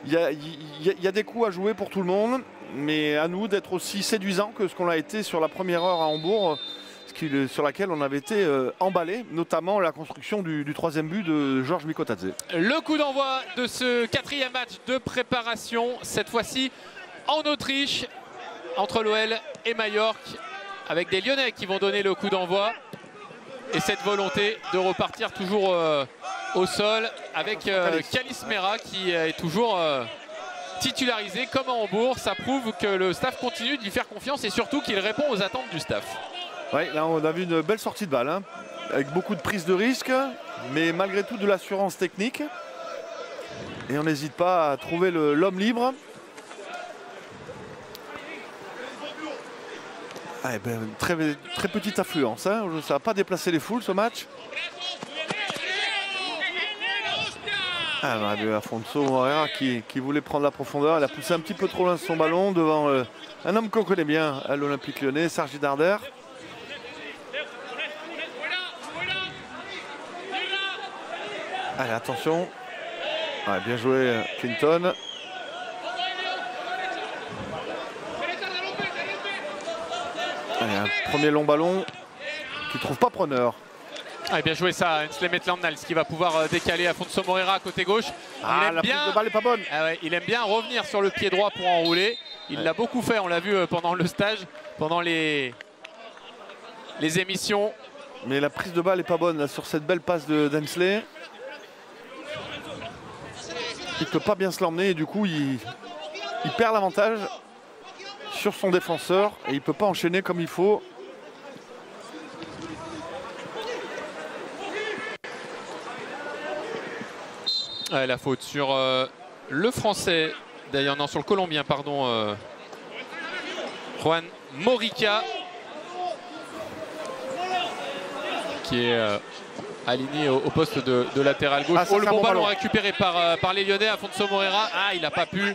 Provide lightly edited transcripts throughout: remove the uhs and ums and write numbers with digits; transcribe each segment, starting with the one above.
Il y a des coups à jouer pour tout le monde, mais à nous d'être aussi séduisants que ce qu'on a été sur la première heure à Hambourg, sur laquelle on avait été emballé, notamment la construction du troisième but de Georges Mikotadze. Le coup d'envoi de ce quatrième match de préparation, cette fois-ci en Autriche, entre l'OL et Majorque, avec des Lyonnais qui vont donner le coup d'envoi. Et cette volonté de repartir toujours au sol avec Kalis Mera qui est toujours titularisé comme à Hambourg. Ça prouve que le staff continue de lui faire confiance et surtout qu'il répond aux attentes du staff. Oui, là on a vu une belle sortie de balle, hein, avec beaucoup de prise de risque, mais malgré tout de l'assurance technique. Et on n'hésite pas à trouver l'homme libre. Ah, ben, très petite affluence, hein. Ça n'a pas déplacé les foules ce match. Ah, on a vu Afonso Moreira qui voulait prendre la profondeur. Il a poussé un petit peu trop loin son ballon devant un homme qu'on connaît bien à l'Olympique Lyonnais, Sergi Darder. Allez, attention. Ah, bien joué Clinton. Allez, un premier long ballon qui ne trouve pas preneur. Ah, bien joué ça, Hensley Maitland-Niles qui va pouvoir décaler Afonso Moreira côté gauche. Ah, la prise de balle n'est pas bonne. Ah ouais, il aime bien revenir sur le pied droit pour enrouler. Il l'a beaucoup fait, on l'a vu pendant le stage, pendant les émissions. Mais la prise de balle n'est pas bonne là, sur cette belle passe d'Hensley. Il ne peut pas bien se l'emmener et du coup il perd l'avantage sur son défenseur et il ne peut pas enchaîner comme il faut. Ouais, la faute sur le français, d'ailleurs non, sur le colombien, pardon, Juan Morica, qui est aligné au poste de latéral gauche. Ah, le bon ballon récupéré par les Lyonnais. Afonso Moreira, il n'a pas pu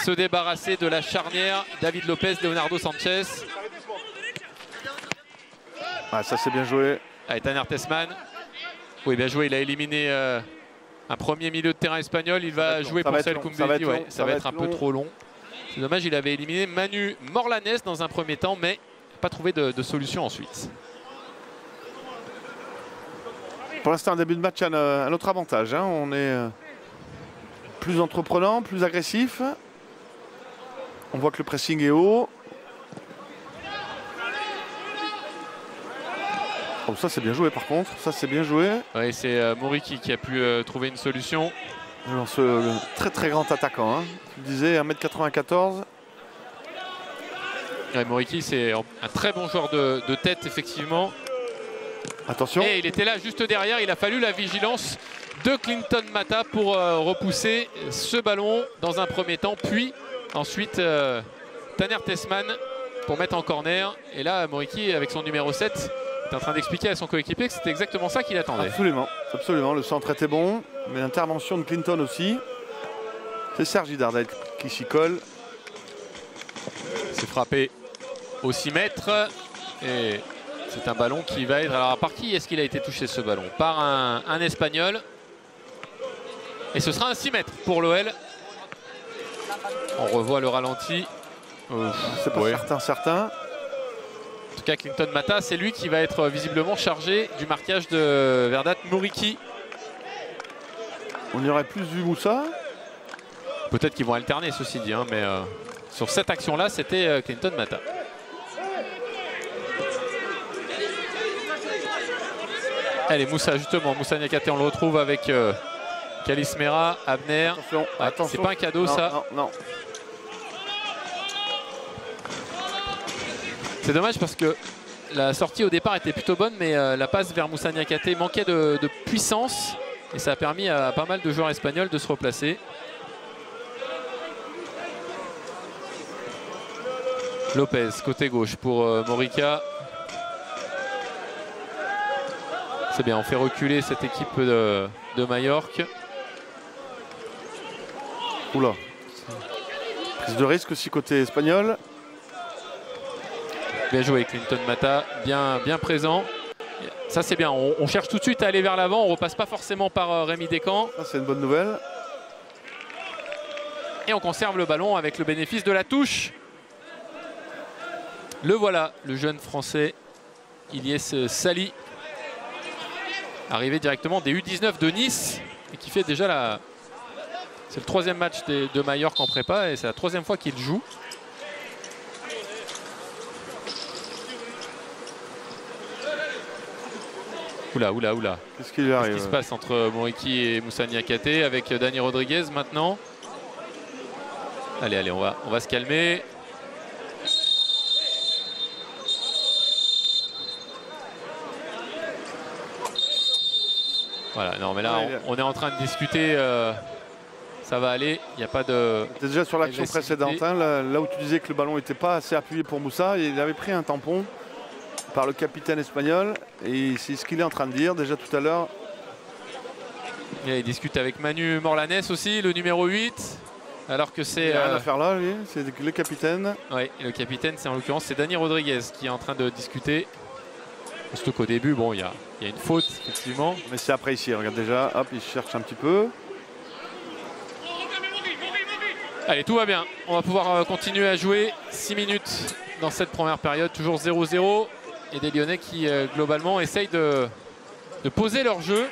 se débarrasser de la charnière. David Lopez, Leonardo Sanchez. Ah, ça c'est bien joué. Allez, Taner Tessman. Oui, bien joué, il a éliminé un premier milieu de terrain espagnol. Il va jouer pour Sel Koumbedi. Ouais, ça va être un peu trop long. C'est dommage, il avait éliminé Manu Morlanes dans un premier temps, mais pas trouvé de solution ensuite. Pour l'instant, un début de match a un autre avantage, hein. On est plus entreprenant, plus agressif. On voit que le pressing est haut. Oh, ça c'est bien joué par contre, ça c'est bien joué. Oui, c'est Moriki qui a pu trouver une solution. Alors, le très très grand attaquant, hein. Tu disais 1m94. Ouais, Moriki c'est un très bon joueur de tête effectivement. Attention. Et il était là juste derrière, il a fallu la vigilance de Clinton Mata pour repousser ce ballon dans un premier temps, puis ensuite Taner Tessman pour mettre en corner. Et là Moriki avec son numéro 7 est en train d'expliquer à son coéquipier que c'était exactement ça qu'il attendait. Absolument, absolument, le centre était bon, mais l'intervention de Clinton aussi. C'est Sergi Darder qui s'y colle. C'est frappé au 6 mètres et c'est un ballon qui va être... Alors par qui est-ce qu'il a été touché ce ballon? Par un Espagnol. Et ce sera un 6 mètres pour l'OL. On revoit le ralenti. C'est pas certain. En tout cas, Clinton Mata, c'est lui qui va être visiblement chargé du marquage de Verdat Moriki. On y aurait plus vu Moussa. Peut-être qu'ils vont alterner, ceci dit, hein, mais sur cette action-là, c'était Clinton Mata. Allez, Moussa, justement, Moussa Niakhaté, on le retrouve avec Kalis Mera, Abner. Attention. C'est pas un cadeau, non, ça. Non. C'est dommage parce que la sortie au départ était plutôt bonne, mais la passe vers Moussa Niakhaté manquait de puissance. Et ça a permis à pas mal de joueurs espagnols de se replacer. Lopez, côté gauche pour Morica. C'est bien, on fait reculer cette équipe de Majorque. Oula. Prise de risque aussi côté espagnol. Bien joué Clinton Mata, bien présent. Ça c'est bien, on cherche tout de suite à aller vers l'avant, on repasse pas forcément par Rémi Descamps. Ça c'est une bonne nouvelle. Et on conserve le ballon avec le bénéfice de la touche. Le voilà, le jeune français Ilyes Sali, arrivé directement des U19 de Nice et qui fait déjà la... C'est le 3e match de Majorque en prépa et c'est la 3e fois qu'il joue. Oula, oula, oula. Qu'est-ce qui lui arrive? Qu'est-ce qui se passe entre Moriki et Moussa Niakhaté avec Dani Rodriguez maintenant? Allez, allez, on va se calmer. Voilà, non mais là on est en train de discuter, ça va aller, il n'y a pas de... C'était déjà sur l'action précédente, hein, là où tu disais que le ballon n'était pas assez appuyé pour Moussa, il avait pris un tampon par le capitaine espagnol et c'est ce qu'il est en train de dire déjà tout à l'heure. Il discute avec Manu Morlanès aussi, le numéro 8, alors que c'est... Il n'y a rien à faire là, lui, c'est le capitaine. Oui, le capitaine, c'est en l'occurrence, c'est Dani Rodriguez qui est en train de discuter. Surtout qu'au début, bon, il y a une faute, effectivement. Mais c'est après ici, regarde déjà, hop, il cherche un petit peu. Allez, tout va bien. On va pouvoir continuer à jouer 6 minutes dans cette première période, toujours 0-0. Et des Lyonnais qui, globalement, essayent de poser leur jeu.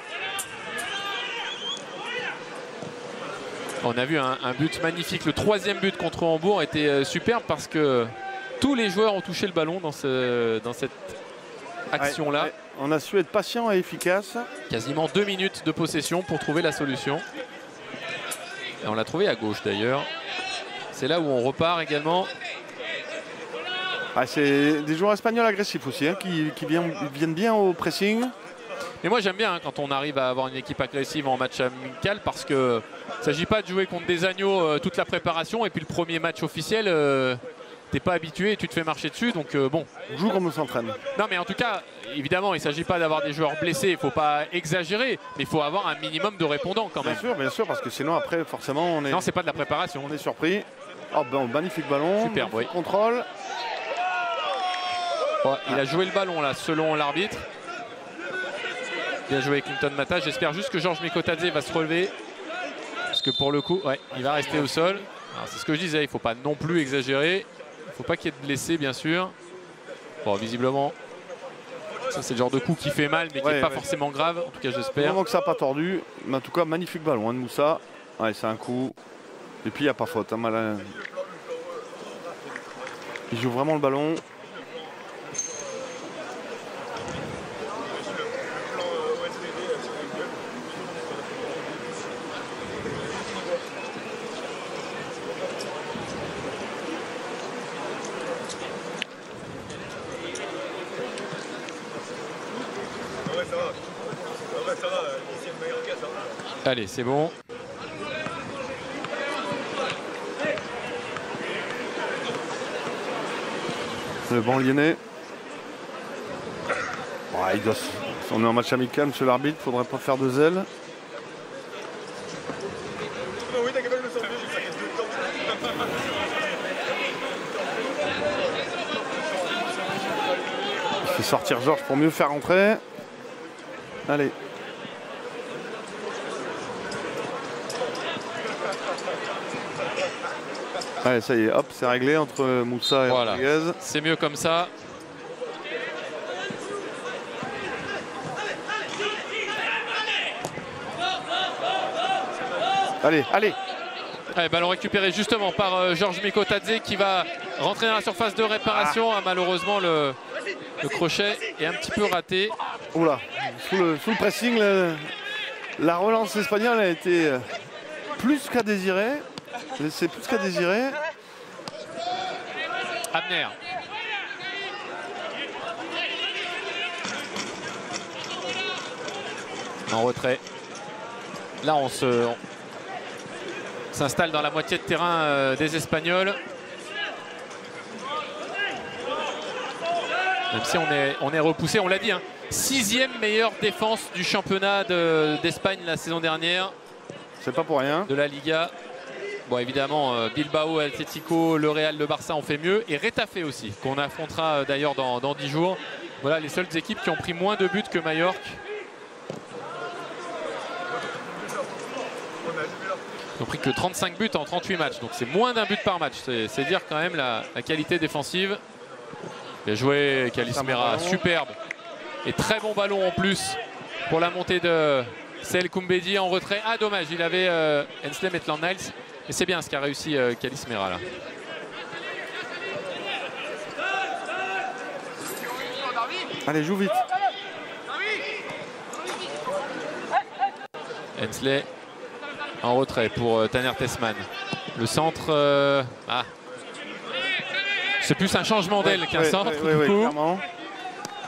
On a vu un but magnifique. Le 3e but contre Hambourg était superbe parce que tous les joueurs ont touché le ballon dans cette action-là. Ouais. On a su être patient et efficace. Quasiment 2 minutes de possession pour trouver la solution. Et on l'a trouvé à gauche d'ailleurs. C'est là où on repart également. Ah, c'est des joueurs espagnols agressifs aussi, hein, qui viennent bien au pressing. Mais moi j'aime bien hein, quand on arrive à avoir une équipe agressive en match amical parce que il ne s'agit pas de jouer contre des agneaux toute la préparation et puis le premier match officiel t'es pas habitué et tu te fais marcher dessus donc bon. On joue comme on s'entraîne. Non mais en tout cas évidemment il ne s'agit pas d'avoir des joueurs blessés, il ne faut pas exagérer mais il faut avoir un minimum de répondants quand même. Bien sûr parce que sinon après forcément on est... Non c'est pas de la préparation. On est surpris. Oh ben magnifique ballon. Superbe, oui. Contrôle. Ouais, il a joué le ballon là selon l'arbitre. Bien joué Clinton Mata. J'espère juste que Georges Mikotadze va se relever. Parce que pour le coup, ouais, il va rester au sol. C'est ce que je disais, il ne faut pas non plus exagérer. Il ne faut pas qu'il y ait de blessés, bien sûr. Bon, visiblement, ça c'est le genre de coup qui fait mal, mais qui n'est pas forcément grave. En tout cas, j'espère. Vraiment que ça n'a pas tordu. Mais en tout cas, magnifique ballon hein, de Moussa. Ouais, c'est un coup. Et puis, il n'y a pas faute. Hein, malin. Il joue vraiment le ballon. Allez, c'est bon. Le banc lyonnais. Ouais, on est en match amical, monsieur l'arbitre, il ne faudrait pas faire de zèle. Il fait sortir Georges pour mieux faire rentrer. Allez. Allez, ça y est, hop, c'est réglé entre Moussa et Rodriguez. C'est mieux comme ça. Allez, allez. Allez, ballon récupéré justement par Georges Mikotadze qui va rentrer dans la surface de réparation. Ah, malheureusement, le crochet est un petit peu raté. Oula, sous le pressing, la relance espagnole a été plus qu'à désirer. C'est plus qu'à désirer. Abner. En retrait. Là, on s'installe dans la moitié de terrain des Espagnols. Même si on est repoussé, on l'a dit, hein, 6e meilleure défense du championnat d'Espagne la saison dernière. C'est pas pour rien. De la Liga. Bon, évidemment, Bilbao, Atlético, le Real, le Barça ont fait mieux. Et Retafe aussi, qu'on affrontera d'ailleurs dans 10 jours. Voilà les seules équipes qui ont pris moins de buts que Majorque. Ils ont pris que 35 buts en 38 matchs. Donc c'est moins d'un but par match. C'est dire quand même la qualité défensive. Bien joué Kalis Mera, superbe. Et très bon ballon en plus pour la montée de Saël Koumbedi en retrait. Ah dommage, il avait Hensley Maitland-Niles. Mais c'est bien ce qu'a réussi Kalis Mera là. Allez, joue vite. Hensley en retrait pour Taner Tessman. Le centre, c'est plus un changement d'aile qu'un centre. Du coup. Clairement.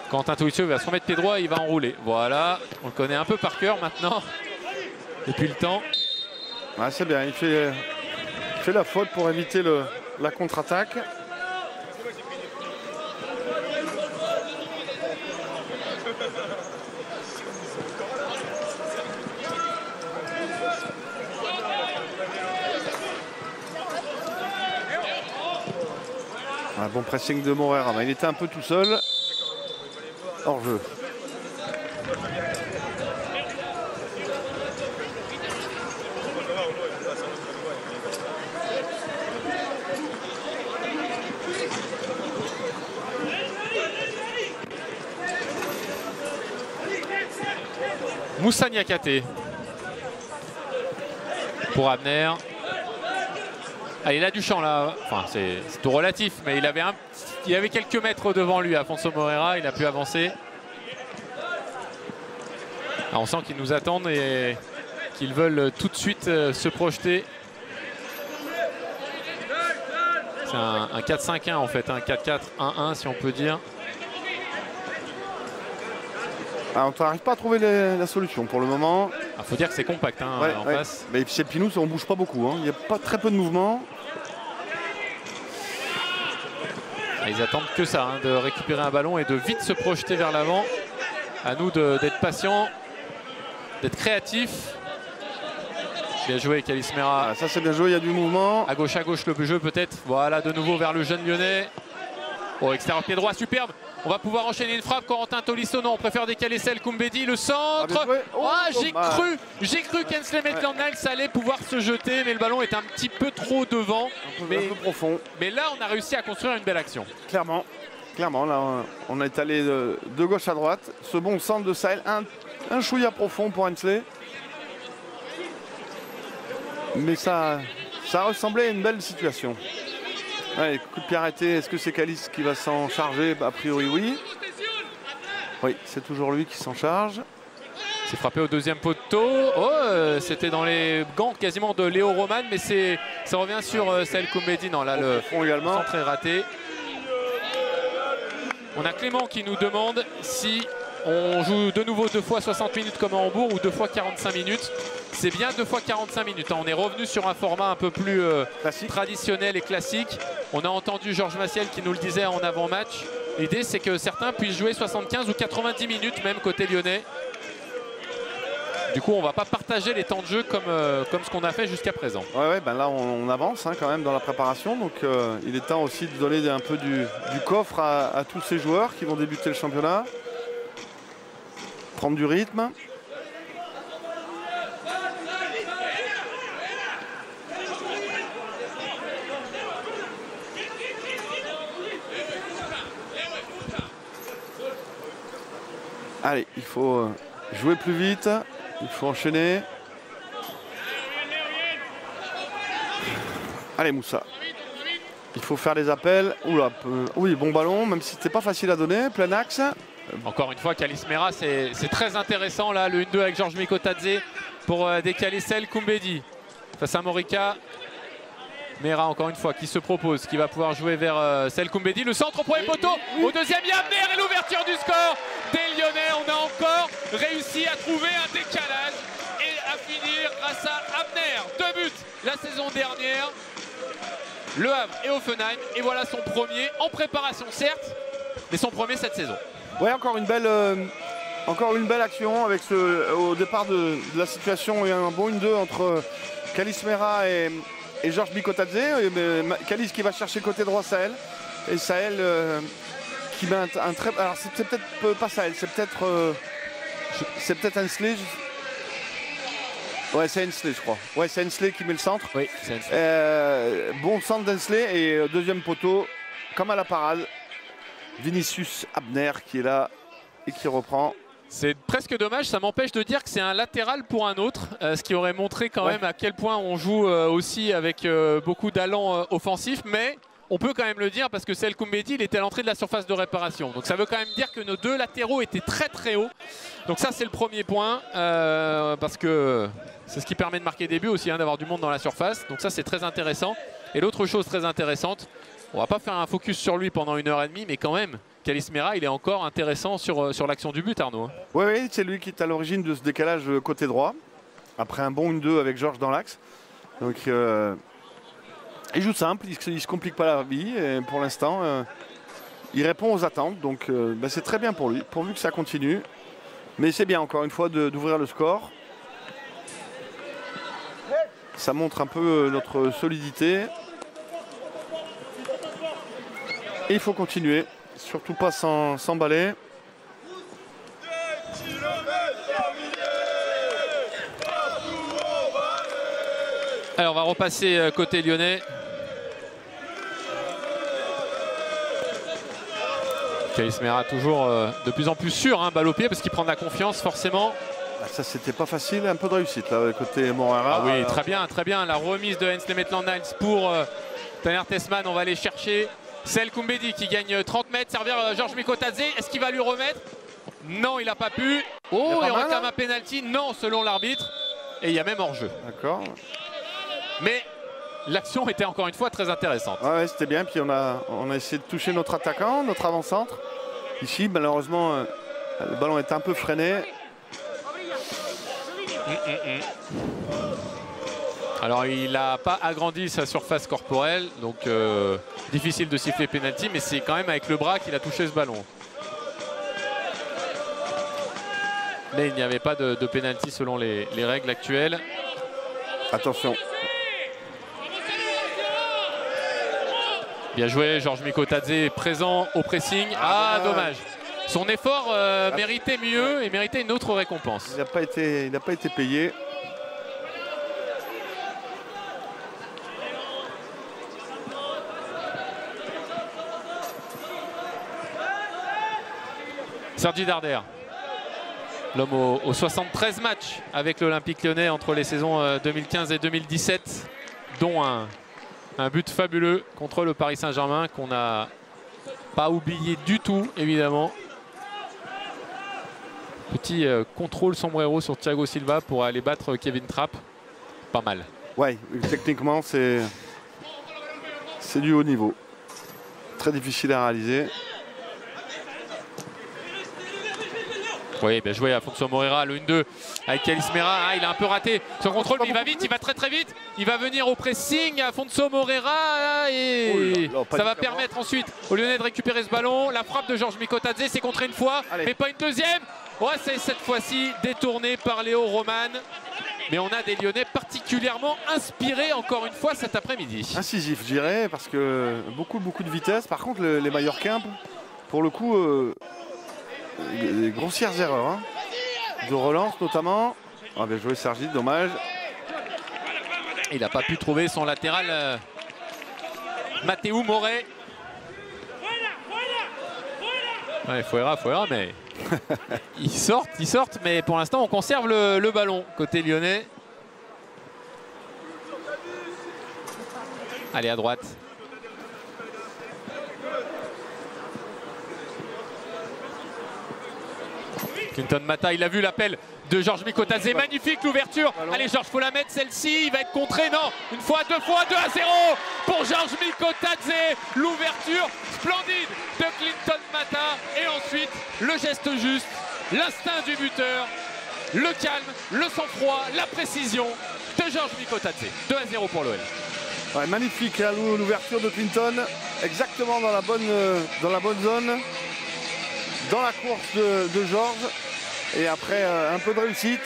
Quentin Tolisso va se remettre pied droit, il va enrouler. Voilà, on le connaît un peu par cœur maintenant. Depuis le temps. Ouais, c'est bien, il fait la faute pour éviter la contre-attaque. Un bon pressing de Morera, mais il était un peu tout seul. Hors jeu. Moussa Niakate pour Abner. Ah, il a du champ là, enfin c'est tout relatif, mais il avait quelques mètres devant lui, Afonso Moreira, il a pu avancer. Ah, on sent qu'ils nous attendent et qu'ils veulent tout de suite se projeter. C'est un 4-5-1 en fait, un 4-4-1-1 si on peut dire. Ah, on n'arrive pas à trouver la solution pour le moment. Il faut dire que c'est compact hein, en face. Mais chez Pinous, on ne bouge pas beaucoup. Hein. Il n'y a pas très peu de mouvement. Ils attendent que ça, hein, de récupérer un ballon et de vite se projeter vers l'avant. À nous d'être patients, d'être créatifs. Bien joué Kalis Mera. Ah, ça c'est bien joué, il y a du mouvement. À gauche le jeu peut-être. Voilà, de nouveau vers le jeune lyonnais. Au extérieur pied droit, superbe. On va pouvoir enchaîner une frappe. Corentin Tolisso, non, on préfère décaler Saël Koumbedi. Le centre. J'ai cru qu'Hensley Maitland-Niles allait pouvoir se jeter, mais le ballon est un petit peu trop devant. Un peu profond. Mais là, on a réussi à construire une belle action. Clairement, là, on est allé de gauche à droite. Ce bon centre de Saël, un chouïa profond pour Hensley. Mais ça ressemblait à une belle situation. Ouais, coup de pied arrêté, est-ce que c'est Kalis qui va s'en charger? A priori oui. Oui, c'est toujours lui qui s'en charge. C'est frappé au deuxième poteau. Oh, c'était dans les gants quasiment de Léo Roman, mais ça revient sur Saël Koumbedi. Non, là le centre est raté. On a Clément qui nous demande si on joue de nouveau 2 fois 60 minutes comme à Hambourg ou 2 fois 45 minutes. C'est bien 2 fois 45 minutes. On est revenu sur un format un peu plus traditionnel et classique. On a entendu Georges Massiel qui nous le disait en avant-match. L'idée, c'est que certains puissent jouer 75 ou 90 minutes, même côté lyonnais. Du coup, on ne va pas partager les temps de jeu comme ce qu'on a fait jusqu'à présent. Ouais, ben là, on avance hein, quand même dans la préparation. Donc, il est temps aussi de donner un peu du coffre à tous ces joueurs qui vont débuter le championnat. Prendre du rythme. Allez, il faut jouer plus vite, il faut enchaîner. Allez Moussa, il faut faire les appels. Oula, oui, bon ballon, même si c'était pas facile à donner, plein axe. Encore une fois, Kalis Mera, c'est très intéressant là, le 1-2 avec Georges Mikotadze pour décaler Saël Koumbedi face à Morica. Mera encore une fois qui se propose, qui va pouvoir jouer vers Saël Koumbedi. Le centre au premier poteau, au deuxième, il y a Abner et l'ouverture du score des Lyonnais. On a encore réussi à trouver un décalage et à finir grâce à Abner. 2 buts la saison dernière. Le Havre et Offenheim. Et voilà son premier en préparation certes, mais son premier cette saison. Ouais, encore une belle action avec au départ de la situation. Il y a un bon 1-2 entre Kalis Mera et Georges Mikotadze. Kalis qui va chercher côté droit Saël. Et Saël qui met un très... Alors c'est peut-être pas Saël, c'est peut-être Hensley. Ouais, c'est Hensley, je crois. Ouais, c'est Hensley qui met le centre. Oui, c'est Hensley. Bon centre d'Hensley et deuxième poteau, comme à la parade, Vinicius Abner qui est là et qui reprend. C'est presque dommage, ça m'empêche de dire que c'est un latéral pour un autre, ce qui aurait montré quand même à quel point on joue aussi avec beaucoup d'allant offensif, mais on peut quand même le dire parce que Sel Koumbedi, il était à l'entrée de la surface de réparation. Donc ça veut quand même dire que nos deux latéraux étaient très hauts. Donc ça c'est le premier point, parce que c'est ce qui permet de marquer des buts aussi, hein, d'avoir du monde dans la surface. Donc ça c'est très intéressant. Et l'autre chose très intéressante, on va pas faire un focus sur lui pendant 1h30, mais quand même, Kalisz Meira, il est encore intéressant sur l'action du but, Arnaud. Oui, c'est lui qui est à l'origine de ce décalage côté droit, après un bon 1-2 avec Georges dans l'axe. Donc il joue simple, il ne se complique pas la vie, et pour l'instant, il répond aux attentes. Donc c'est très bien pour lui, pourvu que ça continue. Mais c'est bien, encore une fois, d'ouvrir le score. Ça montre un peu notre solidité. Et il faut continuer, surtout pas s'emballer. Alors on va repasser côté lyonnais. Kalisz Meira toujours de plus en plus sûr, hein, balle au pied, parce qu'il prend de la confiance forcément. Ça c'était pas facile, un peu de réussite là côté Moreira. Ah oui, très bien, la remise de Hensley Maitland-Niles pour Taner Tessman. On va aller chercher Sel Koumbedi qui gagne 30 mètres, servir Georges Mikotadze. Est-ce qu'il va lui remettre? Non, il n'a pas pu. Oh, il réclame un penalty. Non, selon l'arbitre. Et il y a même hors-jeu. D'accord. Mais l'action était encore une fois très intéressante. Ouais, c'était bien. Puis on a essayé de toucher notre attaquant, notre avant-centre. Ici, malheureusement, le ballon est un peu freiné. Alors il n'a pas agrandi sa surface corporelle, donc difficile de siffler penalty, mais c'est quand même avec le bras qu'il a touché ce ballon. Mais il n'y avait pas de penalty selon les règles actuelles. Attention. Bien joué, Georges Mikotadze présent au pressing. Ah, dommage. Son effort méritait mieux et méritait une autre récompense. Il n'a pas été payé. Sergi Darder, l'homme aux 73 matchs avec l'Olympique Lyonnais entre les saisons 2015 et 2017, dont un but fabuleux contre le Paris Saint-Germain qu'on n'a pas oublié du tout, évidemment. Petit contrôle sombrero sur Thiago Silva pour aller battre Kevin Trapp. Pas mal. Ouais, techniquement, c'est du haut niveau. Très difficile à réaliser. Oui, bien joué Afonso Moreira, le 1-2 avec Kalisz Meira. Ah, il a un peu raté son contrôle, mais il va vite, il va très vite. Il va venir au pressing, Afonso Moreira, et ça va permettre ensuite aux Lyonnais de récupérer ce ballon. La frappe de Georges Mikotadze, c'est contré une fois, mais pas une deuxième. Ouais, c'est cette fois-ci détourné par Léo Roman. Mais on a des Lyonnais particulièrement inspirés encore une fois cet après-midi. Incisif, je dirais, parce que beaucoup de vitesse. Par contre, les Mallorquins, pour le coup, des grossières erreurs, hein. De relance notamment. Ah, bien joué Sergi, dommage. Il n'a pas pu trouver son latéral Matteo Moret. Ouais, Fouera, mais ils sortent, mais pour l'instant on conserve le ballon côté lyonnais. Allez, à droite. Clinton Mata, il a vu l'appel de Georges Mikotadze. Magnifique l'ouverture. Allez, Georges, faut la mettre celle-ci. Il va être contré. Non, une fois, 2 fois, 2-0 pour Georges Mikotadze. L'ouverture splendide de Clinton Mata. Et ensuite, le geste juste, l'instinct du buteur, le calme, le sang-froid, la précision de Georges Mikotadze. 2-0 pour l'OL. Ouais, magnifique hein, l'ouverture de Clinton. Exactement dans la bonne zone. Dans la course de Georges. Et après un peu de réussite,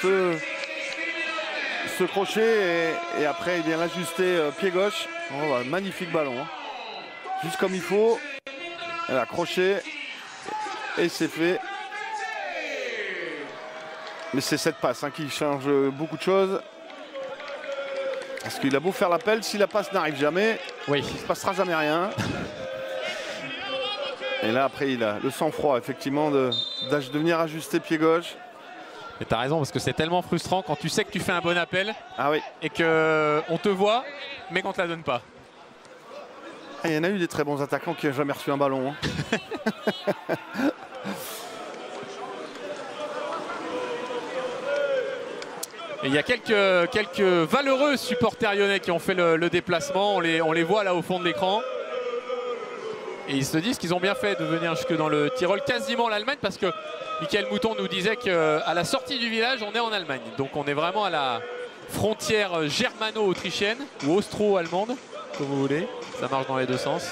ce crochet et après il vient l'ajuster pied gauche. Oh, bah, magnifique ballon, hein. Juste comme il faut. Elle a crochet et c'est fait. Mais c'est cette passe qui change beaucoup de choses. Parce qu'il a beau faire l'appel, si la passe n'arrive jamais, oui, il ne se passera jamais rien. Et là, après, il a le sang-froid, effectivement, de venir ajuster pied gauche. Et tu as raison, parce que c'est tellement frustrant quand tu sais que tu fais un bon appel et qu'on te voit, mais qu'on ne te la donne pas. Il y en a eu des très bons attaquants qui n'ont jamais reçu un ballon. Et il y a quelques valeureux supporters lyonnais qui ont fait le déplacement. On les voit là au fond de l'écran. Et ils se disent qu'ils ont bien fait de venir jusque dans le Tyrol, quasiment l'Allemagne, parce que Michael Mouton nous disait qu'à la sortie du village, on est en Allemagne. Donc on est vraiment à la frontière germano-autrichienne ou austro-allemande, comme vous voulez. Ça marche dans les deux sens.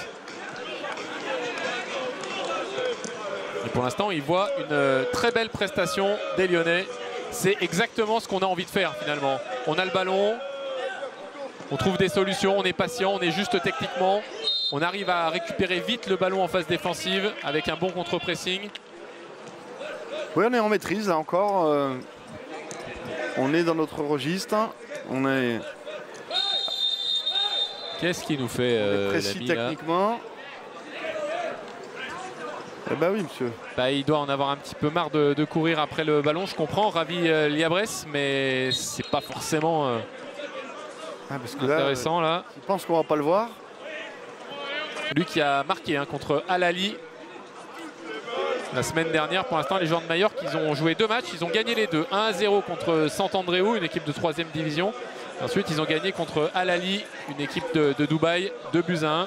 Et pour l'instant, il voit une très belle prestation des Lyonnais. C'est exactement ce qu'on a envie de faire finalement. On a le ballon, on trouve des solutions, on est patient, on est juste techniquement. On arrive à récupérer vite le ballon en phase défensive avec un bon contre-pressing. Oui, on est en maîtrise là encore. On est dans notre registre. On est. Qu'est-ce qu'il nous fait précis techniquement. Eh ben oui, monsieur. Bah, il doit en avoir un petit peu marre de courir après le ballon. Je comprends, Ravi Liabrès, mais c'est pas forcément parce que intéressant là. Je pense qu'on va pas le voir. Lui qui a marqué contre Al-Ali la semaine dernière. Pour l'instant, les joueurs de Majorque, ils ont joué 2 matchs. Ils ont gagné les deux. 1-0 contre Sant'Andreu, une équipe de 3e division. Ensuite, ils ont gagné contre Al-Ali, une équipe de Dubaï, 2-1.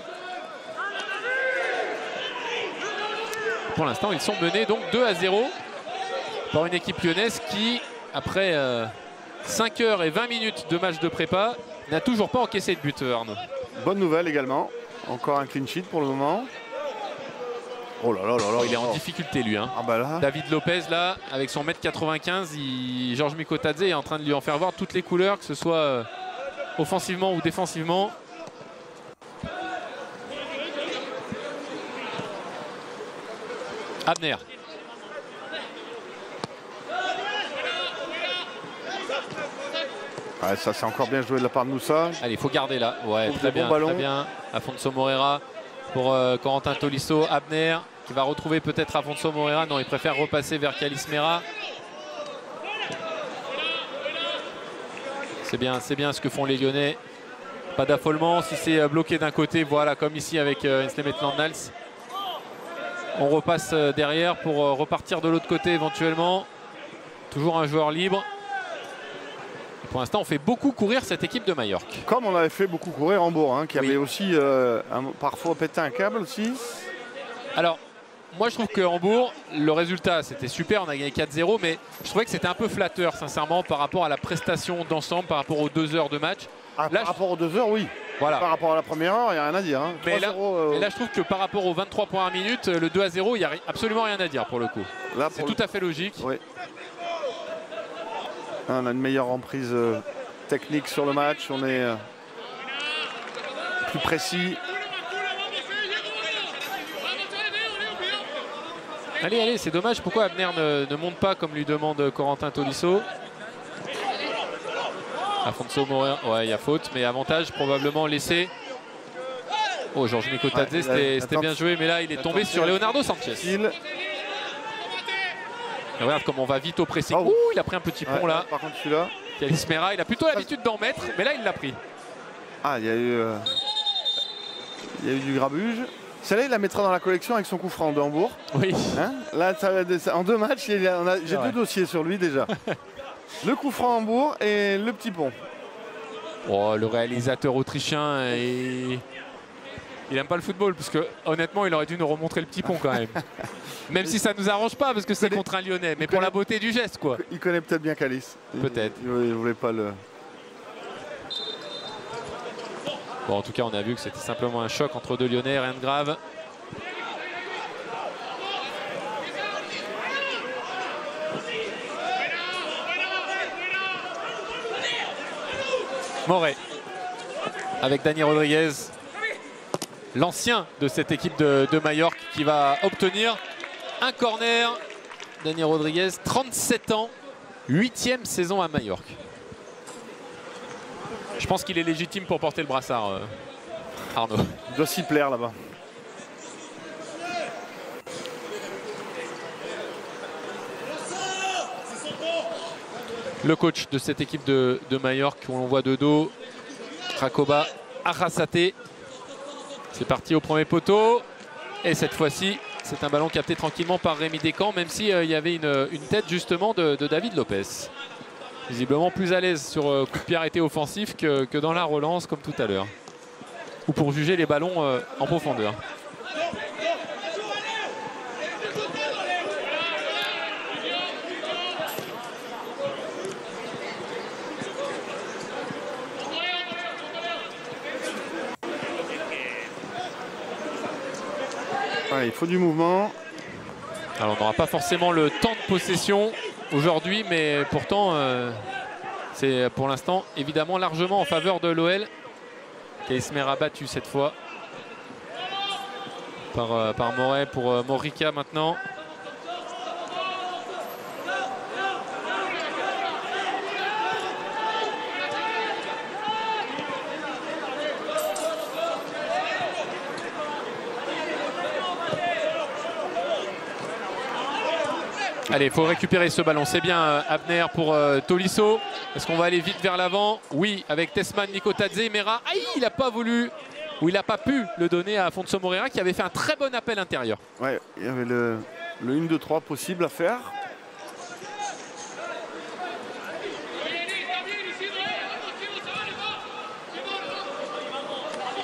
Pour l'instant, ils sont menés donc 2-0 par une équipe lyonnaise qui, après 5 heures et 20 minutes de match de prépa, n'a toujours pas encaissé de but, Arnaud. Bonne nouvelle également. Encore un clean sheet pour le moment. Oh là là là là. Il est en difficulté lui. Ah bah là. David Lopez là, avec son 1m95, Georges Mikotadze est en train de lui en faire voir toutes les couleurs, que ce soit offensivement ou défensivement. Abner. Ouais, ça c'est encore bien joué de la part de Moussa. Allez, il faut garder là. Ouais, très bien, ballon. très bien. Afonso Moreira pour Corentin Tolisso. Abner qui va retrouver peut-être Afonso Moreira. Non, il préfère repasser vers Kalis Mera. C'est bien ce que font les Lyonnais. Pas d'affolement. Si c'est bloqué d'un côté, voilà, comme ici avec Enslemet Landnals. On repasse derrière pour repartir de l'autre côté éventuellement. Toujours un joueur libre. Pour l'instant, on fait beaucoup courir cette équipe de Majorque. Comme on avait fait beaucoup courir Hambourg, qui avait aussi parfois pété un câble aussi. Alors, moi je trouve que Hambourg, le résultat c'était super, on a gagné 4-0, mais je trouvais que c'était un peu flatteur sincèrement par rapport à la prestation d'ensemble, par rapport aux 2 heures de match. Là, par rapport aux 2 heures, oui. Voilà. Par rapport à la première heure, il n'y a rien à dire. Mais là, je trouve que par rapport aux 23 premières minutes, le 2-0, il n'y a absolument rien à dire pour le coup. C'est tout à fait logique. Oui. On a une meilleure emprise technique sur le match, on est plus précis. Allez, c'est dommage. Pourquoi Abner ne monte pas comme lui demande Corentin Tolisso? Afonso Moreira, ouais, il y a faute, mais avantage probablement laissé. Oh, Georges Mikotadze, c'était bien joué, mais là, il est tombé sur Leonardo Sanchez. Et regarde comment on va vite au pressing. Ouh, il a pris un petit pont là. Par contre, celui-là. Kalis Mera, il a plutôt l'habitude d'en mettre, mais là, il l'a pris. Ah, il y a eu du grabuge. Celle-là, il la mettra dans la collection avec son coup franc de Hambourg. Oui. Là, en 2 matchs, j'ai 2 dossiers sur lui déjà. Le coup franc Hambourg et le petit pont. Oh, le réalisateur autrichien, il n'aime pas le football, parce que honnêtement, il aurait dû nous remontrer le petit pont quand même. Même si ça ne nous arrange pas, parce que c'est contre un Lyonnais, mais pour la beauté du geste, quoi. Il connaît peut-être bien Kalis. Peut-être. Il ne voulait pas le... Bon, en tout cas, on a vu que c'était simplement un choc entre 2 Lyonnais, rien de grave. Moret avec Dani Rodriguez, l'ancien de cette équipe de Majorque, qui va obtenir un corner. Dani Rodriguez, 37 ans, 8e saison à Majorque. Je pense qu'il est légitime pour porter le brassard, Arnaud. Il doit s'y plaire là-bas. Le coach de cette équipe de Majorque, où on voit de dos, Rakoba Arrasate. C'est parti au premier poteau. Et cette fois-ci, c'est un ballon capté tranquillement par Rémi Descamps, même s'il y avait une tête justement de David Lopez. Visiblement plus à l'aise sur coup de pied arrêté offensif que dans la relance, comme tout à l'heure. Ou pour juger les ballons en profondeur. Ouais, il faut du mouvement. Alors on n'aura pas forcément le temps de possession aujourd'hui, mais pourtant c'est pour l'instant évidemment largement en faveur de l'OL. Kaismera battu cette fois par Moret pour Morica maintenant. Allez, il faut récupérer ce ballon. C'est bien Abner pour Tolisso. Est-ce qu'on va aller vite vers l'avant? Oui, avec Tesman, Nikotadze, Mera. Aïe, il n'a pas voulu, ou il n'a pas pu le donner à Afonso Moreira qui avait fait un très bon appel intérieur. Ouais, il y avait le 1-2-3 possible à faire.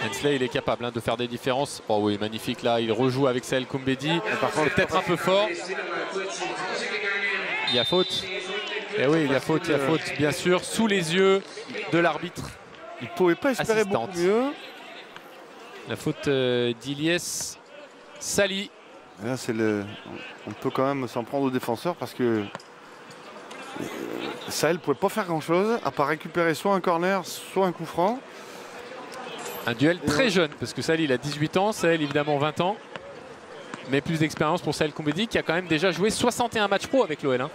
Hensley, il est capable de faire des différences. Oh oui, magnifique là, il rejoue avec Saël Koumbedi. Par contre, peut-être un peu fort. Il y a faute. Et oui, il y a faute, bien sûr, sous les yeux de l'arbitre. Il ne pouvait pas espérer beaucoup mieux. La faute d'Ilyes Sali. Là, on peut quand même s'en prendre aux défenseurs parce que Saël ne pouvait pas faire grand-chose à part récupérer soit un corner, soit un coup franc. Un duel très jeune, parce que Saël il a 18 ans, Saël évidemment 20 ans. Mais plus d'expérience pour Saël Koumbedi qui a quand même déjà joué 61 matchs pro avec l'OL.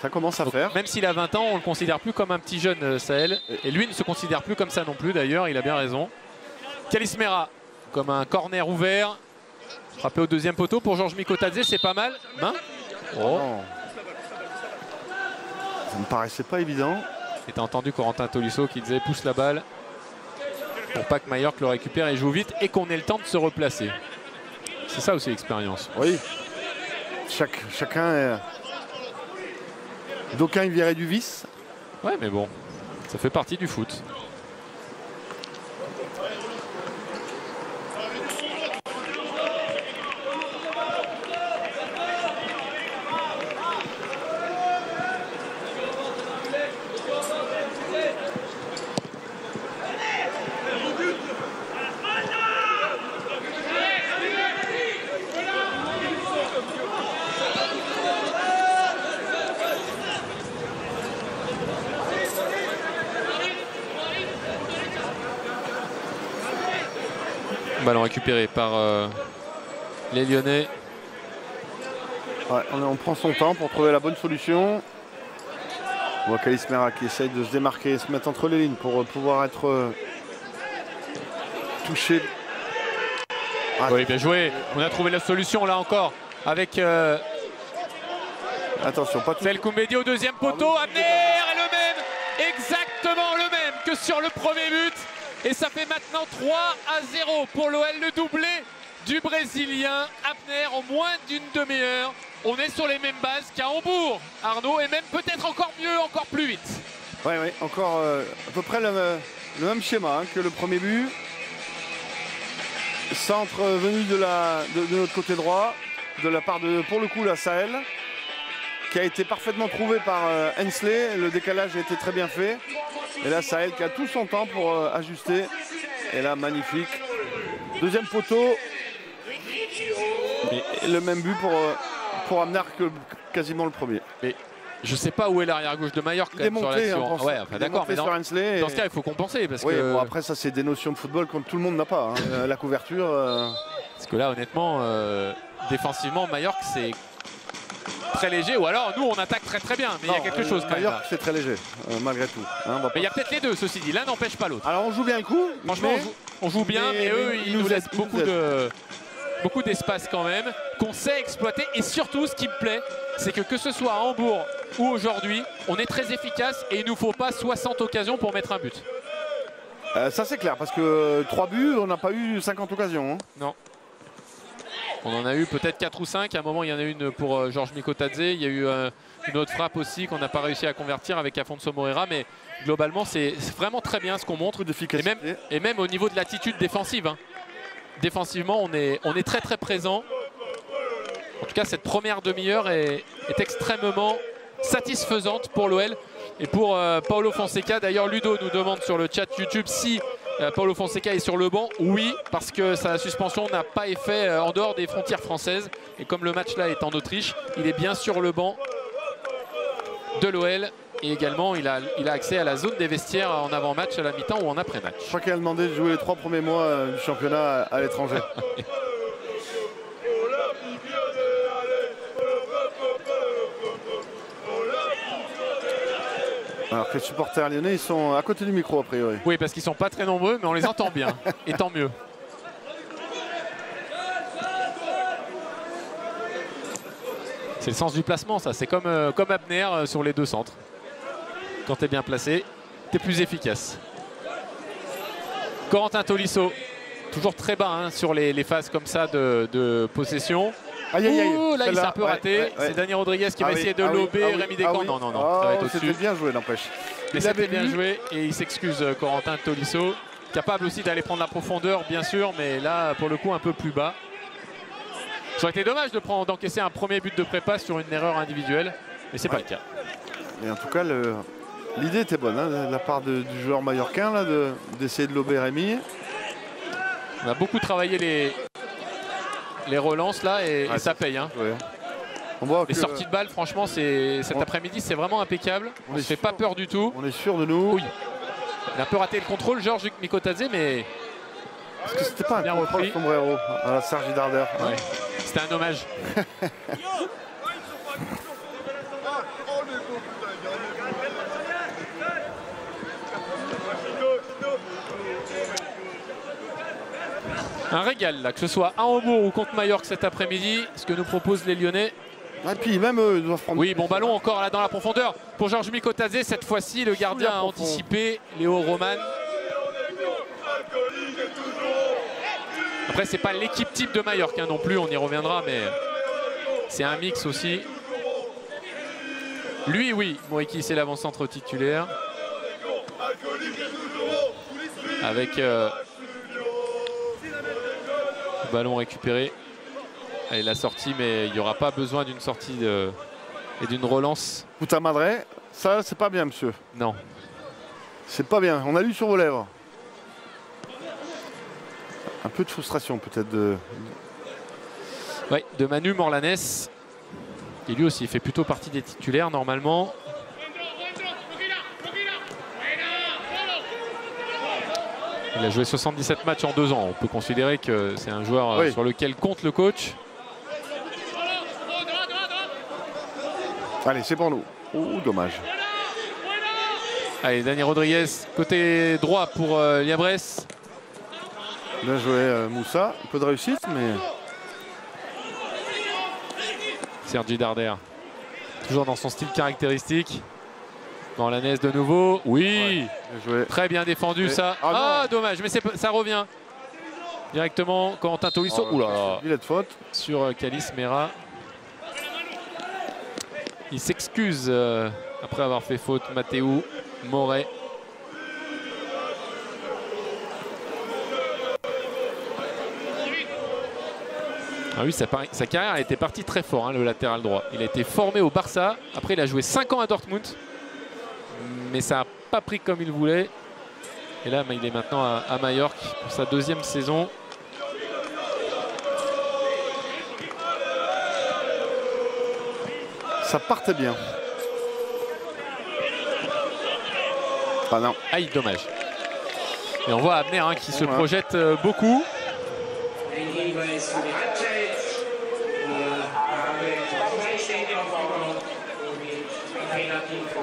Ça commence à faire. Même s'il a 20 ans, on ne le considère plus comme un petit jeune Saël. Et lui ne se considère plus comme ça non plus d'ailleurs, il a bien raison. Kaismera, comme un corner ouvert. Frappé au deuxième poteau pour Georges Mikotadze, c'est pas mal. Main. Oh. Ça ne me paraissait pas évident. Et t'as entendu Corentin Tolisso qui disait pousse la balle pour pas que Majorque le récupère et joue vite et qu'on ait le temps de se replacer. C'est ça aussi l'expérience. Oui. Chacun d'aucuns y verraient du vice. Ouais, mais bon, ça fait partie du foot. Ballon récupéré par les Lyonnais. Ouais, on prend son temps pour trouver la bonne solution. On voit Kaismera qui essaye de se démarquer, se mettre entre les lignes pour pouvoir être touché. Oui, bien joué. On a trouvé la solution là encore avec attention, pas tout. Saël Koumbedi au deuxième poteau. Abner est le même, exactement le même que sur le premier but. Et ça fait maintenant 3-0 pour l'OL, le doublé du Brésilien Abner en moins d'une demi-heure. On est sur les mêmes bases qu'à Hambourg, Arnaud, et même peut-être encore mieux, encore plus vite. Oui, encore à peu près le même schéma que le premier but. Centre venu de notre côté droit, de la part de, pour le coup, la Saël, qui a été parfaitement trouvé par Hensley. Le décalage a été très bien fait. Et là, Saël qui a tout son temps pour ajuster. Et là, magnifique. Deuxième poteau. Et le même but pour Abner que quasiment le premier. Mais je ne sais pas où est l'arrière-gauche de Majorque sur l'action. Ouais, enfin, d'accord, mais dans ce cas, il faut compenser. Parce que... bon, après, ça, c'est des notions de football que tout le monde n'a pas. Hein. La couverture... Parce que là, honnêtement, défensivement, Majorque, c'est très léger, ou alors nous on attaque très bien, mais il y a quelque chose quand même. D'ailleurs, c'est très léger, malgré tout. Hein, mais il y a peut-être les deux, ceci dit, l'un n'empêche pas l'autre. Alors on joue bien le coup. Franchement, on joue bien, mais eux, ils nous laissent beaucoup d'espace quand même, qu'on sait exploiter. Et surtout, ce qui me plaît, c'est que ce soit à Hambourg ou aujourd'hui, on est très efficace et il ne nous faut pas 60 occasions pour mettre un but. Ça c'est clair, parce que 3 buts, on n'a pas eu 50 occasions. Hein. Non. On en a eu peut-être 4 ou 5. À un moment, il y en a une pour Georges Mikotadze. Il y a eu une autre frappe aussi qu'on n'a pas réussi à convertir avec Afonso Moreira. Mais globalement, c'est vraiment très bien ce qu'on montre. Et même au niveau de l'attitude défensive. Hein. Défensivement, on est très présent. En tout cas, cette première demi-heure est extrêmement satisfaisante pour l'OL et pour Paulo Fonseca. D'ailleurs, Ludo nous demande sur le chat YouTube si Paulo Fonseca est sur le banc. Oui, parce que sa suspension n'a pas effet en dehors des frontières françaises. Et comme le match là est en Autriche, il est bien sur le banc de l'OL. Et également, il a accès à la zone des vestiaires en avant-match, à la mi-temps ou en après-match. Je crois qu'il a demandé de jouer les 3 premiers mois du championnat à l'étranger. Alors que les supporters lyonnais, ils sont à côté du micro a priori. Oui, parce qu'ils ne sont pas très nombreux, mais on les entend bien. Et tant mieux. C'est le sens du placement, ça. C'est comme Abner sur les 2 centres. Quand tu es bien placé, tu es plus efficace. Corentin Tolisso, toujours très bas hein, sur les phases comme ça de possession. Aïe, aïe, aïe. Ouh, là, il s'est un peu raté. C'est Dani Rodriguez qui va essayer de lober Rémi Descamps. Non, ça va être au-dessus. C'était bien joué, n'empêche. Mais c'était bien joué et il s'excuse, Corentin Tolisso. Capable aussi d'aller prendre la profondeur, bien sûr, mais là, pour le coup, un peu plus bas. Ça aurait été dommage d'encaisser un premier but de prépa sur une erreur individuelle, mais c'est pas le cas. Et en tout cas, l'idée était bonne, hein, de la part du joueur mallorquin, d'essayer de lober Rémi. On a beaucoup travaillé les relances là et ça paye. Hein. Ouais. On voit les sorties de balles, franchement, cet après-midi, c'est vraiment impeccable. On ne se fait pas peur du tout. On est sûr de nous. Oui. Il a un peu raté le contrôle, Georges Mikotadze, mais... Parce que c'était pas un contrôle sombrero à la Sergi Darder. Ouais. C'était un hommage. Un régal là, que ce soit à Hambourg ou contre Majorque cet après-midi, ce que nous proposent les Lyonnais. Et puis même eux, ils doivent prendre... Oui, bon ballon encore là dans la profondeur pour Georges Mikotadze. Cette fois-ci, le gardien a anticipé, Léo Roman. Après, c'est pas l'équipe type de Majorque hein, non plus, on y reviendra, mais c'est un mix aussi. Lui, oui, Moïki, c'est l'avant-centre titulaire. Avec le ballon récupéré. Et la sortie, mais il n'y aura pas besoin d'une sortie et d'une relance. Puta madre, ça, c'est pas bien, monsieur. Non. C'est pas bien, on a lu sur vos lèvres. Un peu de frustration peut-être Oui, de Manu Morlanès. Et lui aussi, il fait plutôt partie des titulaires normalement. Il a joué 77 matchs en 2 ans. On peut considérer que c'est un joueur sur lequel compte le coach. Allez, c'est pour nous. Oh, dommage. Allez, Dani Rodriguez, côté droit pour Liabresse. Bien joué Moussa, un peu de réussite, mais... Sergi Darder, toujours dans son style caractéristique. Morlanès de nouveau, oui, bien très bien défendu ça. Ah, dommage, mais ça revient. Directement, Corentin Tolisso. Oula, de faute. Sur Calis Mera. Il s'excuse après avoir fait faute, Mathéo Moret. Ah oui, sa carrière a été partie très fort, hein, le latéral droit. Il a été formé au Barça. Après, il a joué 5 ans à Dortmund. Mais ça n'a pas pris comme il voulait. Et là, il est maintenant à Majorque pour sa 2e saison. Ça partait bien. Ah non. Aïe, dommage. Et on voit Abner hein, qui se projette beaucoup.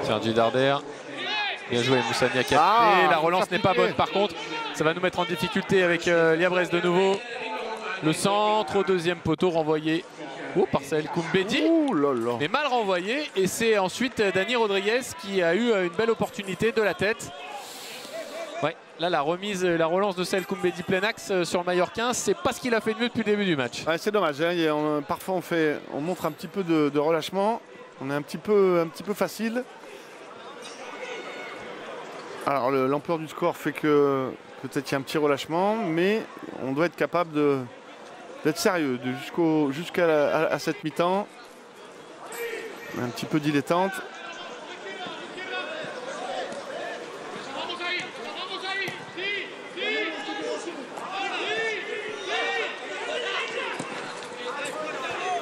Sergi Darder. Bien joué, Moussa Niakhaté. La relance n'est pas bonne par contre. Ça va nous mettre en difficulté avec Liabrez de nouveau. Le centre au deuxième poteau renvoyé par Saël Koumbedi. Mais mal renvoyé. Et c'est ensuite Dani Rodriguez qui a eu une belle opportunité de la tête. Ouais, là la remise, la relance de Saël Koumbedi plein axe sur le Mallorquin, c'est pas ce qu'il a fait de mieux depuis le début du match. Ouais, c'est dommage, hein. Parfois on montre un petit peu de relâchement. On est un petit peu facile. Alors l'ampleur du score fait que peut-être il y a un petit relâchement, mais on doit être capable d'être sérieux jusqu'à cette mi-temps. Un petit peu dilettante.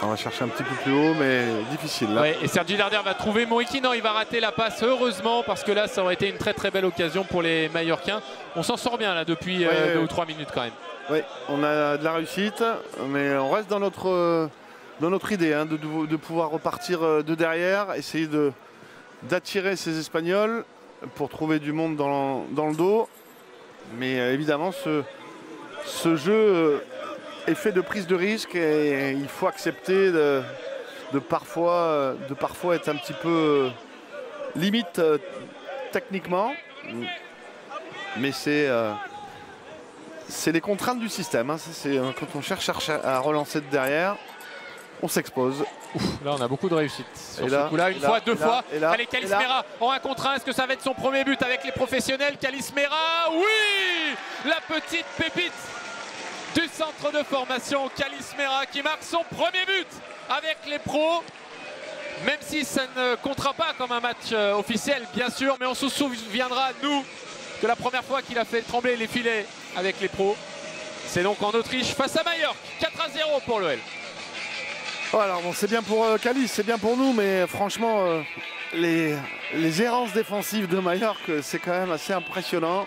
On va chercher un petit peu plus haut, mais difficile là. Ouais, et Sergi Darder va trouver Moriki. Non, il va rater la passe, heureusement, parce que là, ça aurait été une très très belle occasion pour les Mallorquins. On s'en sort bien là depuis 2 ou 3 minutes quand même. Oui, on a de la réussite, mais on reste dans notre idée hein, de pouvoir repartir de derrière, essayer d'attirer ces Espagnols pour trouver du monde dans le dos. Mais évidemment, ce jeu est fait de prise de risque et il faut accepter de parfois être un petit peu limite techniquement. Mais c'est les contraintes du système. Hein. Quand on cherche à relancer de derrière, on s'expose. Là, on a beaucoup de réussite sur ce coup-là. Une fois, deux fois. Allez, Calis Mera en 1 contre 1. Est-ce que ça va être son premier but avec les professionnels? Calis Mera, oui! La petite pépite du centre de formation, Calis Mera, qui marque son premier but avec les pros. Même si ça ne comptera pas comme un match officiel, bien sûr. Mais on se souviendra, nous, que la première fois qu'il a fait trembler les filets avec les pros, c'est donc en Autriche face à Majorque. 4-0 pour l'OL. Oh, alors bon, c'est bien pour Calis, c'est bien pour nous, mais franchement, les errances défensives de Majorque, c'est quand même assez impressionnant.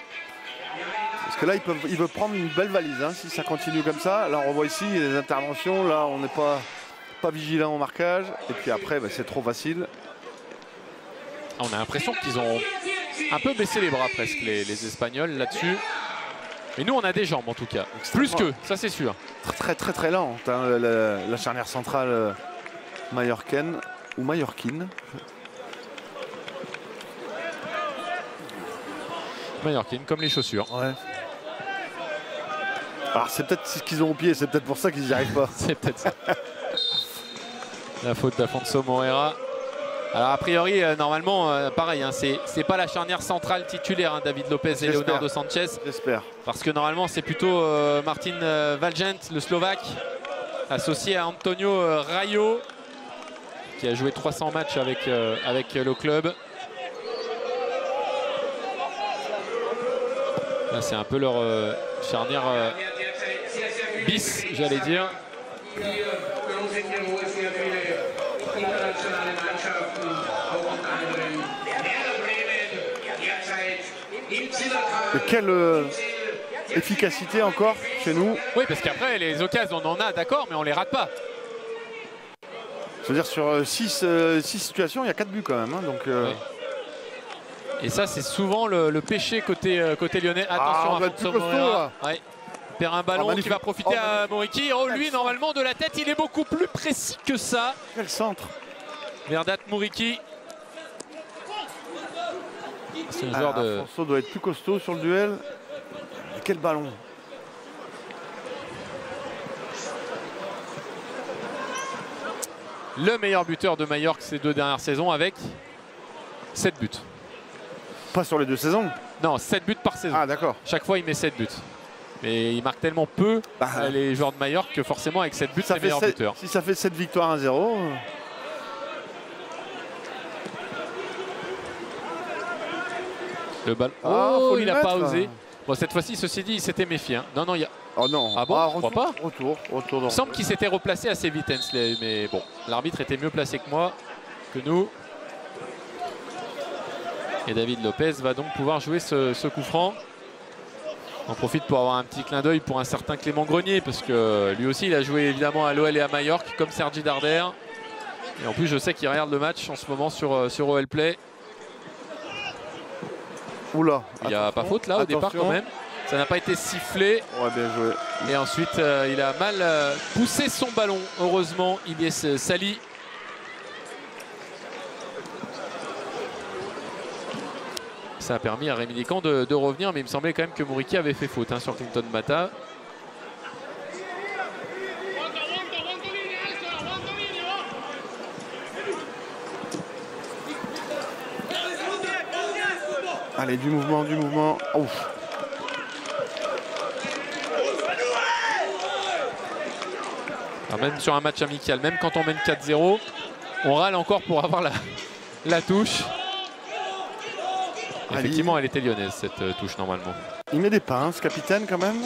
Parce que là, ils peuvent prendre une belle valise hein, si ça continue comme ça. Là, on voit ici les interventions. Là, on n'est pas vigilant au marquage. Et puis après, c'est trop facile. On a l'impression qu'ils ont un peu baissé les bras presque, les Espagnols là-dessus. Mais nous, on a des jambes en tout cas. Plus qu'eux, ça c'est sûr. Très lente hein, la charnière centrale mallorcaine ou mallorquine. Mallorquine, comme les chaussures. Ouais. Alors c'est peut-être ce qu'ils ont au pied, c'est peut-être pour ça qu'ils n'y arrivent pas. C'est peut-être ça. La faute d'Afonso Moreira. Alors a priori, normalement, pareil, hein, c'est pas la charnière centrale titulaire, hein, David Lopez et Leonardo Sanchez. J'espère. Parce que normalement, c'est plutôt Martin Valgent, le Slovaque, associé à Antonio Rayo, qui a joué 300 matchs avec le club. Là, c'est un peu leur charnière bis, j'allais dire. Et quelle efficacité encore chez nous. Oui, parce qu'après, les occasions, on en a, d'accord, mais on les rate pas. Je veux dire, sur 6 situations, il y a 4 buts quand même. Hein, donc, oui. Et ça, c'est souvent le péché côté lyonnais. Attention à Afonso Moreira. Ouais. Il perd un ballon qui va profiter à Moriki. Oh, lui, normalement, de la tête, il est beaucoup plus précis que ça. Quel centre. Verdat Moriki. C'est un joueur de... Afonso doit être plus costaud sur le duel. Et quel ballon. Le meilleur buteur de Majorque ces 2 dernières saisons avec 7 buts. Pas sur les 2 saisons? Non, 7 buts par saison. Ah d'accord. Chaque fois, il met 7 buts. Mais il marque tellement peu les joueurs de Majorque que forcément, avec 7 buts, c'est le meilleur buteur. Si ça fait 7 victoires 1-0... Le ballon. Oh, il n'a pas osé. Bon, cette fois-ci, ceci dit, il s'était méfié. Hein. Non, il y a... Oh non. Ah bon, je crois pas. Retour. Il semble qu'il s'était replacé assez vite, Hensley. Mais bon, l'arbitre était mieux placé que moi, que nous. Et David Lopez va donc pouvoir jouer ce coup franc. On profite pour avoir un petit clin d'œil pour un certain Clément Grenier, parce que lui aussi, il a joué évidemment à l'OL et à Majorque, comme Sergi Darder. Et en plus, je sais qu'il regarde le match en ce moment sur OL Play. Oula. Il n'y a pas faute là au départ quand même. Ça n'a pas été sifflé. Ouais, bien joué. Et ensuite, il a mal poussé son ballon. Heureusement, Ilyes Sali. Ça a permis à Rémi Descamps de revenir, mais il me semblait quand même que Mouriki avait fait faute sur Clinton Mata. Allez, du mouvement, du mouvement. Ouf. Alors même sur un match amical, même quand on mène 4-0, on râle encore pour avoir la touche. Allez. Effectivement, elle était lyonnaise cette touche normalement. Il met des pains, ce capitaine quand même.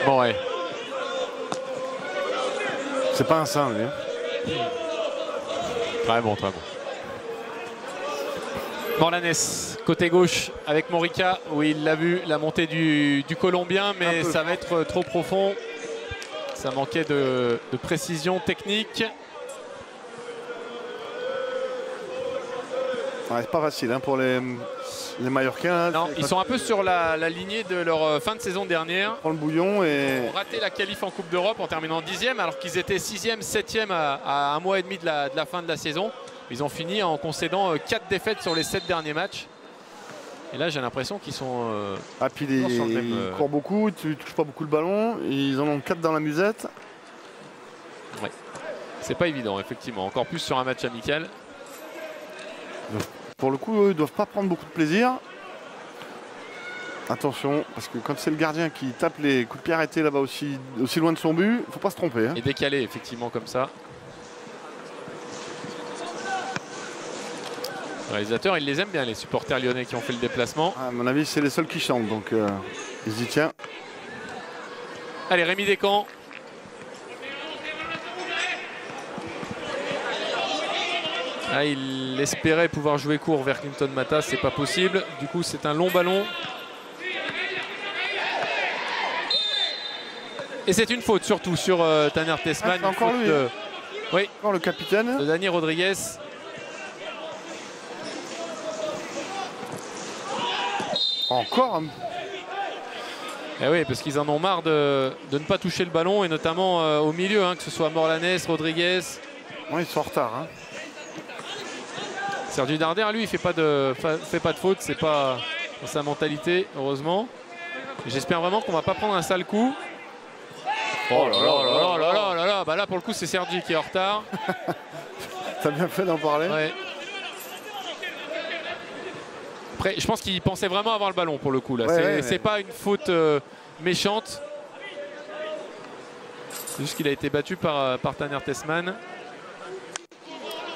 Bon ouais. C'est pas un saint lui. Très bon, très bon. Morlanès, côté gauche avec Morica, où il l'a vu, la montée du Colombien, mais ça va être trop profond. Ça manquait de précision technique. Ouais, c'est pas facile hein, pour les Mallorquins. Non, ils sont un peu sur la lignée de leur fin de saison dernière. Prend le bouillon et... Ils ont raté la qualif en Coupe d'Europe en terminant 10e, alors qu'ils étaient 6e, 7e à un mois et demi de la fin de la saison. Ils ont fini en concédant 4 défaites sur les 7 derniers matchs. Et là, j'ai l'impression qu'ils sont... puis ils courent beaucoup, ils ne touchent pas beaucoup le ballon. Ils en ont 4 dans la musette. Ouais. C'est pas évident, effectivement. Encore plus sur un match amical. Pour le coup, eux, ils ne doivent pas prendre beaucoup de plaisir. Attention, parce que quand c'est le gardien qui tape les coups de pied arrêtés là-bas aussi loin de son but, il ne faut pas se tromper. Hein. Et décalé, effectivement, comme ça. Le réalisateur, il les aime bien, les supporters lyonnais qui ont fait le déplacement. À mon avis, c'est les seuls qui chantent, donc il se dit tiens. Allez, Rémi Descamps. Ah, il espérait pouvoir jouer court vers Clinton Mata, c'est pas possible. Du coup, c'est un long ballon. Et c'est une faute surtout sur Tanner Tessmann. Ah, encore lui. Oui. Encore le capitaine. De Dani Rodriguez. Encore. Eh oui, parce qu'ils en ont marre de ne pas toucher le ballon, et notamment au milieu, hein, que ce soit Morlanès, Rodriguez. Oui, ils sont en retard. Hein. Sergi Darder, lui, il fait pas de faute, c'est pas dans sa mentalité, heureusement. J'espère vraiment qu'on va pas prendre un sale coup. Oh là là là là là là là. Bah là, pour le coup, c'est Sergi qui est en retard. T'as bien fait d'en parler. Ouais. Après, je pense qu'il pensait vraiment avoir le ballon pour le coup là. C'est pas une faute méchante. C'est juste qu'il a été battu par Tanner Tessmann.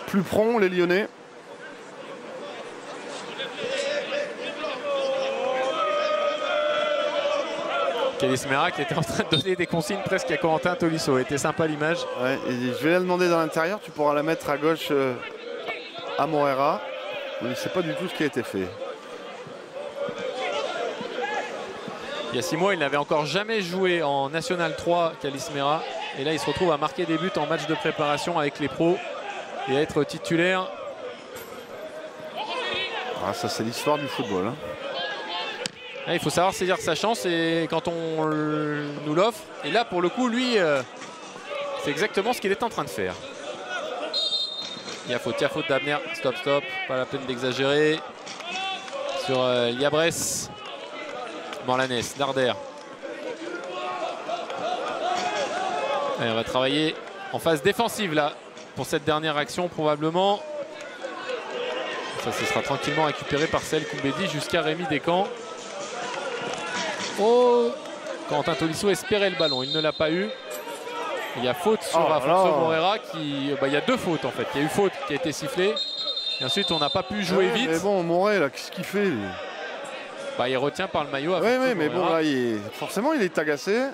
Plus prompt les Lyonnais. Kalis Mera qui était en train de donner des consignes presque à Corentin Tolisso. Était sympa l'image. Ouais, je vais la demander dans l'intérieur. Tu pourras la mettre à gauche à Morera. Il ne sait pas du tout ce qui a été fait. Il y a 6 mois, il n'avait encore jamais joué en National 3, Kalis Mera. Et là, il se retrouve à marquer des buts en match de préparation avec les pros et à être titulaire. Ah, ça, c'est l'histoire du football. Hein. Là, il faut savoir saisir sa chance et quand on nous l'offre. Et là, pour le coup, lui, c'est exactement ce qu'il est en train de faire. Il y a faute d'Abner. Stop, stop. Pas la peine d'exagérer. Sur Liabrès. Morlanès, Darder. Allez, on va travailler en phase défensive là pour cette dernière action probablement. Ça, ce sera tranquillement récupéré par Sel Koumbedi jusqu'à Rémi Descamps. Oh, Corentin Tolisso espérait le ballon, il ne l'a pas eu. Il y a faute sur Afonso Moreira qui... il y a 2 fautes en fait. Il y a eu faute qui a été sifflée. Et ensuite on n'a pas pu jouer vite. Mais bon, Moreira, qu'est-ce qu'il fait lui? Il retient par le maillot. Oui, mais bon, là, forcément il est agacé.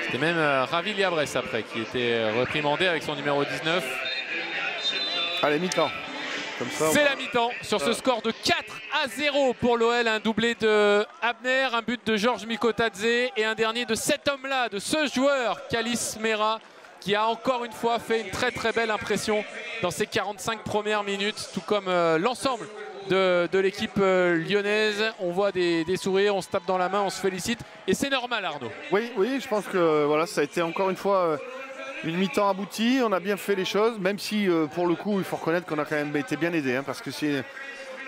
C'était même Ravi Liabres après qui était reprimandé avec son numéro 19. Allez, mi-temps. C'est la mi-temps sur ce score de 4-0 pour l'OL. Un doublé de Abner, un but de Georges Mikotadze et un dernier de cet homme-là, de ce joueur, Kalis Mera, qui a encore une fois fait une très très belle impression dans ces 45 premières minutes, tout comme l'ensemble de l'équipe lyonnaise. On voit des sourires, on se tape dans la main, on se félicite et c'est normal, Arnaud. Oui, je pense que voilà, ça a été encore une fois une mi-temps aboutie. On a bien fait les choses, même si pour le coup il faut reconnaître qu'on a quand même été bien aidé, parce que c'est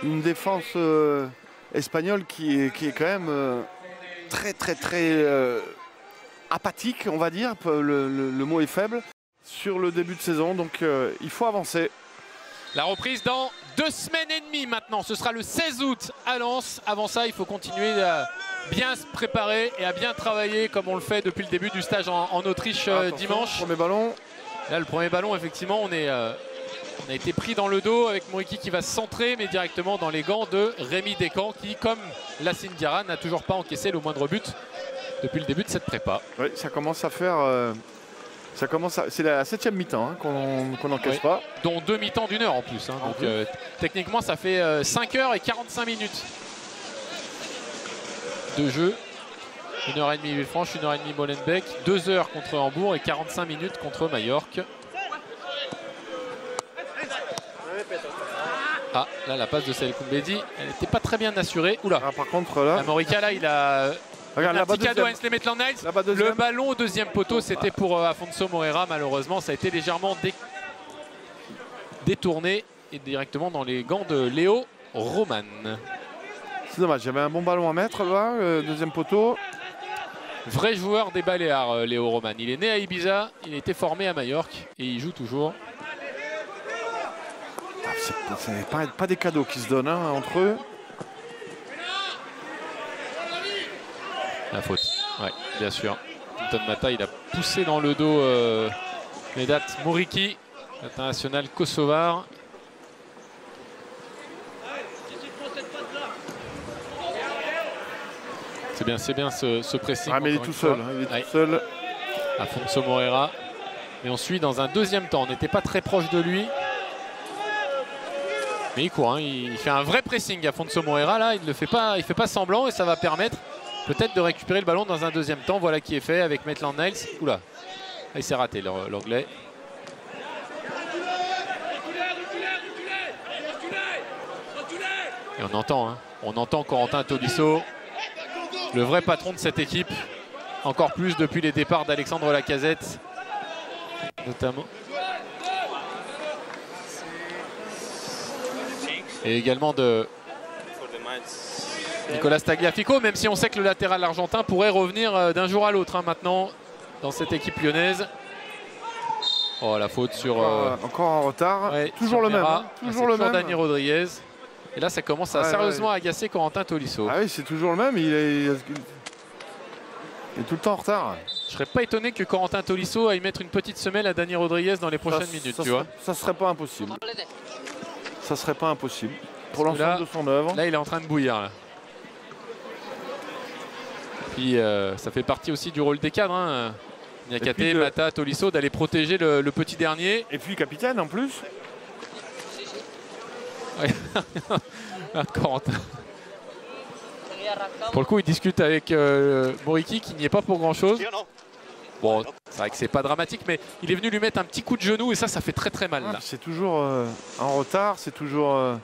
une défense espagnole qui est quand même très apathique, on va dire. Le mot est faible sur le début de saison, donc il faut avancer. La reprise dans 2 semaines et demie maintenant, ce sera le 16 août à Lens. Avant ça, il faut continuer à bien se préparer et à bien travailler comme on le fait depuis le début du stage en Autriche dimanche. Premier ballon. Là, le premier ballon, effectivement, on a été pris dans le dos avec Moriki qui va se centrer, mais directement dans les gants de Rémi Descamps qui, comme Lassine Diarra, n'a toujours pas encaissé le moindre but depuis le début de cette prépa. Oui, ça commence à faire... c'est la 7e mi-temps qu'on n'encaisse pas. Dont 2 mi-temps d'1 heure en plus. Donc techniquement, ça fait 5 heures et 45 minutes de jeu. 1h30 Villefranche, 1h30 Molenbeek, 2 heures contre Hambourg et 45 minutes contre Majorque. Ah, là, la passe de Saïd Koumbedi, elle n'était pas très bien assurée. Oula. Par contre, là... Morica, là, il a... Regarde, un petit cadeau à Ainsley Maitland-Niles. Le ballon au 2e poteau, c'était pour Afonso Moreira. Malheureusement, ça a été légèrement détourné et directement dans les gants de Léo Roman. C'est dommage, il y avait un bon ballon à mettre là, le 2e poteau. Vrai joueur des Baléares, Léo Roman. Il est né à Ibiza, il a été formé à Majorque et il joue toujours. Ce n'est pas des cadeaux qui se donnent entre eux. La faute, ouais, bien sûr. Anton Mata, il a poussé dans le dos Medat Moriki, l'international kosovar. C'est bien ce pressing. Mais il est tout seul. Tout seul. Afonso Moreira. Mais on suit dans un 2e temps. On n'était pas très proche de lui. Mais il court, il fait un vrai pressing. Afonso Moreira, là, il ne fait pas semblant et ça va permettre peut-être de récupérer le ballon dans un 2e temps. Voilà qui est fait avec Maitland-Niles. Oula, il s'est raté l'anglais. Et on entend Corentin Tolisso, le vrai patron de cette équipe, encore plus depuis les départs d'Alexandre Lacazette, notamment. Et également de Nicolas Tagliafico, même si on sait que le latéral argentin pourrait revenir d'un jour à l'autre maintenant dans cette équipe lyonnaise. Oh, la faute sur... encore en retard, ouais, toujours le même. Toujours Dani Rodriguez. Et là, ça commence à sérieusement agacer Corentin Tolisso. Ah oui, c'est toujours le même, il est tout le temps en retard. Je serais pas étonné que Corentin Tolisso aille mettre une petite semelle à Dani Rodriguez dans les prochaines minutes. Ça serait pas impossible. Ça serait pas impossible. Pour l'ensemble de son œuvre. Là, il est en train de bouillir. Là. Puis ça fait partie aussi du rôle des cadres. Niakate, Mata, Tolisso, d'aller protéger le petit dernier. Et puis capitaine en plus. Ouais. Corentin. Pour le coup, il discute avec Moriki qui n'y est pas pour grand chose. Bon, c'est vrai que c'est pas dramatique, mais il est venu lui mettre un petit coup de genou et ça fait très mal. C'est toujours en retard, c'est toujours.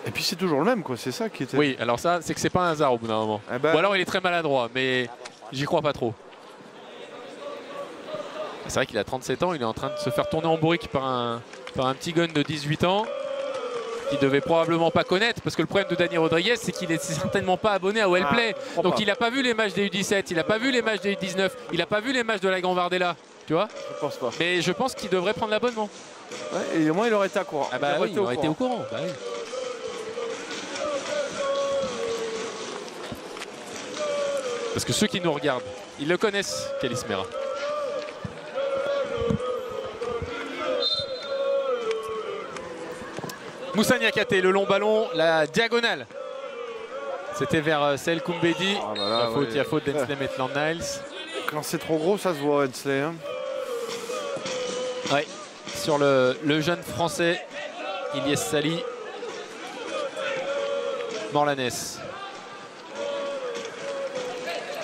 Et puis c'est toujours le même, quoi. C'est ça qui était. Oui, alors ça, c'est que c'est pas un hasard au bout d'un moment. Ou alors il est très maladroit, mais j'y crois pas trop. C'est vrai qu'il a 37 ans, il est en train de se faire tourner en bourrique par un petit gun de 18 ans qu'il devait probablement pas connaître, parce que le problème de Dani Rodriguez, c'est qu'il est certainement pas abonné à Wellplay. Donc il n'a pas vu les matchs des U17, il n'a pas vu les matchs des U19, il n'a pas vu les matchs de la Gambardella, tu vois. Je pense pas. Mais je pense qu'il devrait prendre l'abonnement. Ouais, et au moins il aurait été au courant. Ah bah oui, il aurait été au courant. Bah oui. Parce que ceux qui nous regardent, ils le connaissent, Kalis Mera. Moussa Niakate, le long ballon, la diagonale. C'était vers Sahel Koumbedi. Ah bah là, Il y a faute d'Hensley Maitland-Niles. Quand c'est trop gros, ça se voit, Hensley. Hein. Ouais, sur le jeune français, Ilyes Sali. Morlanès.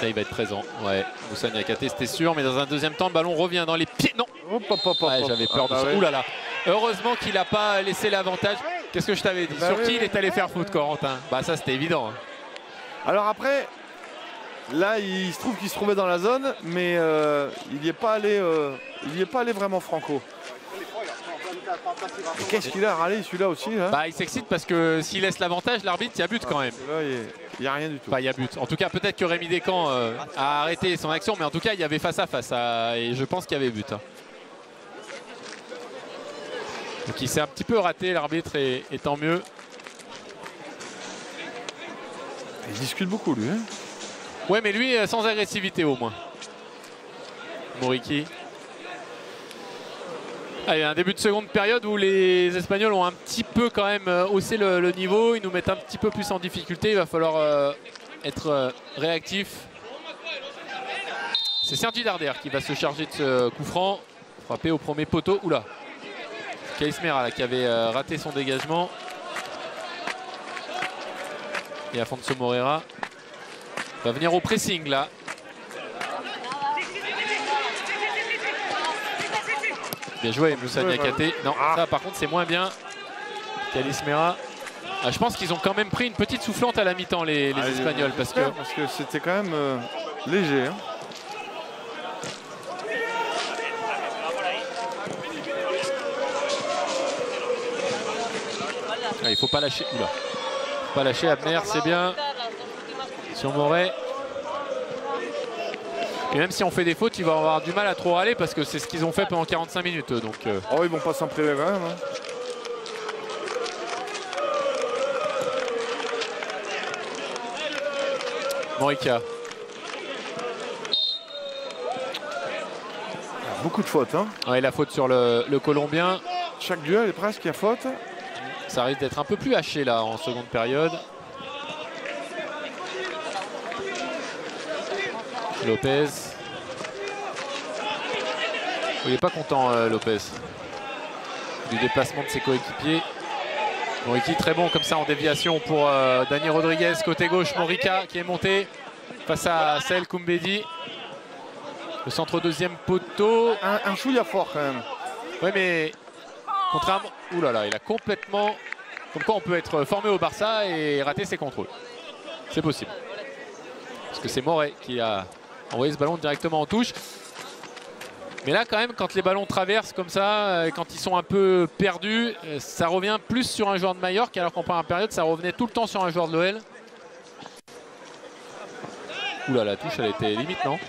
Là, il va être présent. Ouais, Moussa Niakate, c'était sûr. Mais dans un deuxième temps, le ballon revient dans les pieds. Non. Hop, hop, hop, Ouais, hop. j'avais peur de ça. Ouh là là. Heureusement qu'il n'a pas laissé l'avantage. Qu'est-ce que je t'avais dit? Bah Sur oui, qui il est allé faire faute, Corentin? Bah ça, c'était évident. Alors après, là, il se trouve qu'il se trouvait dans la zone, mais il n'y est pas allé vraiment franco. Et qu'est-ce qu'il a râlé celui-là aussi là? Bah il s'excite parce que s'il laisse l'avantage, l'arbitre, il y a but quand même. Là, il n'y a rien du tout. Enfin, il y a but. En tout cas, peut-être que Rémi Descamps a arrêté son action, mais en tout cas, il y avait face à face. Et je pense qu'il y avait but. Hein. Donc il s'est un petit peu raté, l'arbitre, et tant mieux. Il discute beaucoup lui. Hein. Ouais, mais lui, sans agressivité au moins. Moriki. Allez, un début de seconde période où les Espagnols ont un petit peu quand même haussé le niveau. Ils nous mettent un petit peu plus en difficulté. Il va falloir être réactif. C'est Sergi Darder qui va se charger de ce coup franc. Frappé au premier poteau. Oula. Kalis Mera là, qui avait raté son dégagement. Et Afonso Moreira va venir au pressing là. Bien joué Moussa Niakate. Non, ça par contre c'est moins bien. Kalis Mera. Ah, je pense qu'ils ont quand même pris une petite soufflante à la mi-temps les Espagnols. Parce que c'était quand même léger. Hein. Ah, il faut pas lâcher. Oula. Faut pas lâcher Abner, c'est bien. Sur Moret. Et même si on fait des fautes, il va avoir du mal à trop râler parce que c'est ce qu'ils ont fait pendant 45 minutes. Donc, Oh, ils vont pas s'en priver quand même. Hein. Morica. Beaucoup de fautes. Hein. Ouais, la faute sur le Colombien. Chaque duel est presque il y a faute. Ça risque d'être un peu plus haché là en seconde période. Lopez. Il n'est pas content Lopez du déplacement de ses coéquipiers. Moriki très bon comme ça en déviation pour Dani Rodriguez. Côté gauche, Morica qui est monté face à Sahel Koumbedi. Le centre deuxième poteau. Un chouïa fort quand même. Ouais mais contrairement... Ouh là là, il a complètement... Comme quoi on peut être formé au Barça et rater ses contrôles. C'est possible. Parce que c'est Moret qui a envoyé ce ballon directement en touche. Mais là quand même quand les ballons traversent comme ça, quand ils sont un peu perdus, ça revient plus sur un joueur de Majorque alors qu'en première période ça revenait tout le temps sur un joueur de l'OL. Oula, la touche elle était limite, non?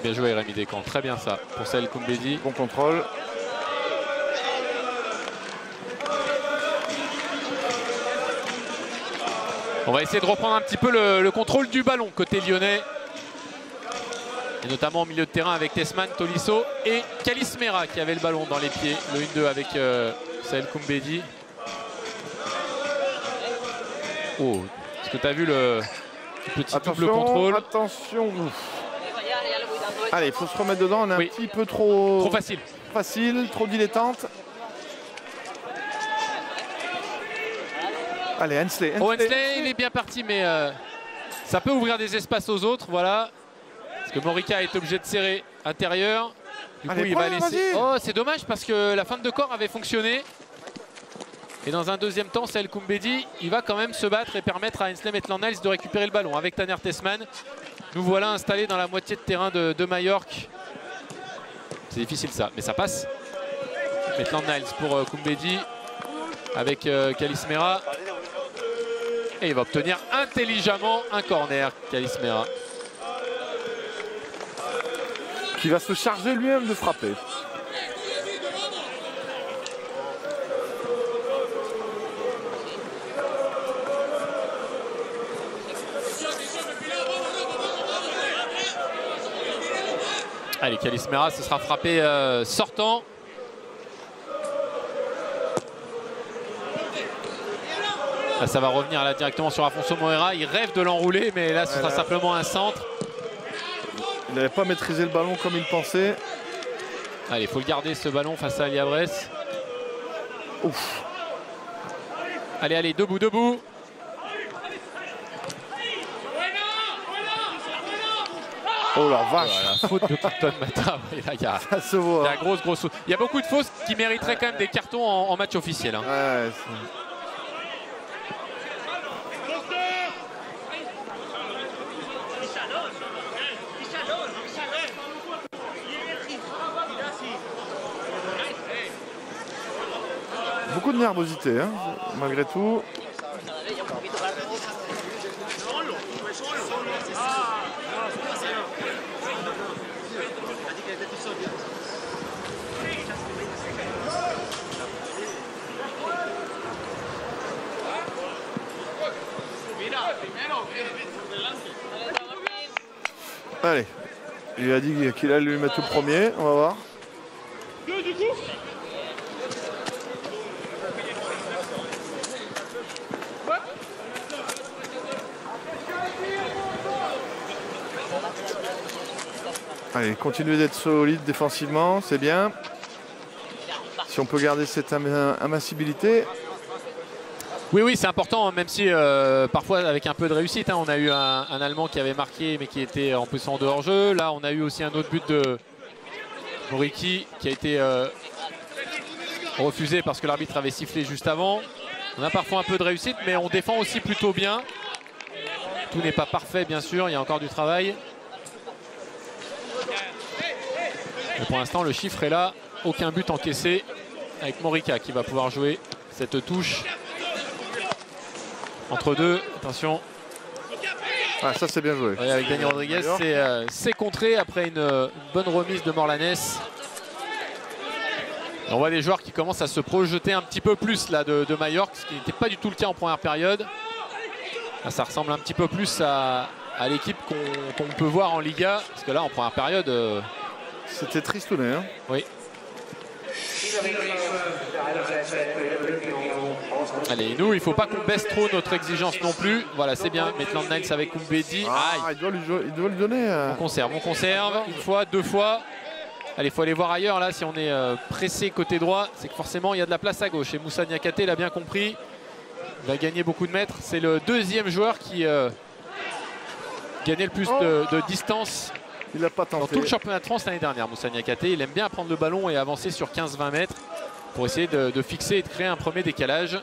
Bien joué Rémi Descamps, très bien ça pour Sahel Koumbedi. Bon contrôle. On va essayer de reprendre un petit peu le contrôle du ballon côté lyonnais. Et notamment au milieu de terrain avec Tesman, Tolisso et Kalis Mera qui avait le ballon dans les pieds. Le 1-2 avec Sahel Koumbedi. Oh, est-ce que tu as vu le petit double contrôle? Attention. Allez, il faut se remettre dedans. On est un petit peu trop facile. Facile, trop dilettante. Allez, Hensley. Oh, Hensley, il est bien parti, mais ça peut ouvrir des espaces aux autres. Voilà. Parce que Morica est obligé de serrer intérieur. Du coup, il va laisser. Oh, c'est dommage parce que la feinte de corps avait fonctionné. Et dans un deuxième temps, Sahel Koumbedi, il va quand même se battre et permettre à Hensley Maitland-Niles de récupérer le ballon avec Taner Tesman. Nous voilà installés dans la moitié de terrain de Majorque. C'est difficile ça, mais ça passe. Maitland-Niles pour Koumbedi avec Kalis Mera. Et il va obtenir intelligemment un corner, Kalis Mera. Qui va se charger lui-même de frapper. Allez, Calismera, ce sera frappé sortant. Là, ça va revenir là directement sur Afonso Moreira. Il rêve de l'enrouler, mais là, ce sera simplement un centre. Il n'avait pas maîtrisé le ballon comme il pensait. Allez, il faut le garder ce ballon face à Liabres. Ouf. Allez, allez, debout, debout. Oh la vache. Voilà, faute de Clinton Mata. Là, il y a, ça se voit. Il y a grosse faute. Il y a beaucoup de fautes qui mériteraient quand même des cartons en match officiel. Hein. Ouais, beaucoup de nervosité, hein, malgré tout. Allez, il a dit qu'il allait lui mettre le premier, on va voir. Allez, continuez d'être solide défensivement, c'est bien. Si on peut garder cette invincibilité. Oui, oui, c'est important, même si parfois avec un peu de réussite. Hein, on a eu un Allemand qui avait marqué, mais qui était en position de hors-jeu. Là, on a eu aussi un autre but de Moriki qui a été refusé parce que l'arbitre avait sifflé juste avant. On a parfois un peu de réussite, mais on défend aussi plutôt bien. Tout n'est pas parfait, bien sûr, il y a encore du travail. Mais pour l'instant, le chiffre est là. Aucun but encaissé avec Morika qui va pouvoir jouer cette touche. Entre deux, attention. Ah, ça c'est bien joué. Ouais, avec Dani Rodriguez, c'est contré après une bonne remise de Morlanes. Et on voit des joueurs qui commencent à se projeter un petit peu plus là de Mallorca, ce qui n'était pas du tout le cas en première période. Là, ça ressemble un petit peu plus à l'équipe qu'on peut voir en Liga. Parce que là, en première période... c'était tristouné. Hein. Oui. Allez, nous, il ne faut pas qu'on baisse trop notre exigence non plus. Voilà, c'est bien. Maitland Niles avec Koumbedi. Ah, il doit lui donner. On conserve. Une fois, deux fois. Allez, il faut aller voir ailleurs. Là, si on est pressé côté droit, c'est que forcément, il y a de la place à gauche. Et Moussa Niakate l'a bien compris. Il va gagner beaucoup de mètres. C'est le deuxième joueur qui gagnait le plus de distance. Il n'a pas tenté. Dans tout le championnat de France l'année dernière, Moussa Niakate. Il aime bien prendre le ballon et avancer sur 15-20 mètres pour essayer de fixer et de créer un premier décalage.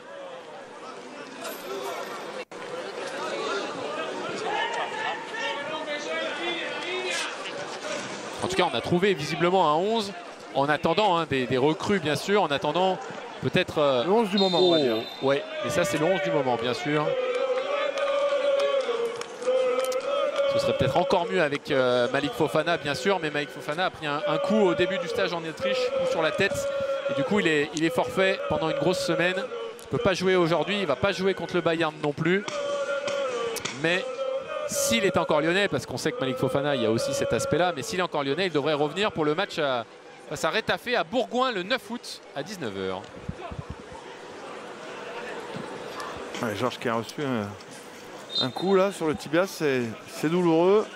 En tout cas, on a trouvé visiblement un 11 en attendant hein, des recrues, bien sûr, en attendant peut-être... le 11 du moment, on va dire. Ouais, et ça, c'est le 11 du moment, bien sûr. Ce serait peut-être encore mieux avec Malik Fofana, bien sûr, mais Malik Fofana a pris un coup au début du stage en Autriche, coup sur la tête. Et du coup, il est forfait pendant une grosse semaine. Il ne peut pas jouer aujourd'hui, il ne va pas jouer contre le Bayern non plus. Mais s'il est encore lyonnais, parce qu'on sait que Malik Fofana, il y a aussi cet aspect-là, mais s'il est encore lyonnais, il devrait revenir pour le match face à Rétafé à Bourgoin le 9 août à 19 h. Ouais, Georges qui a reçu un coup là sur le tibia, c'est douloureux.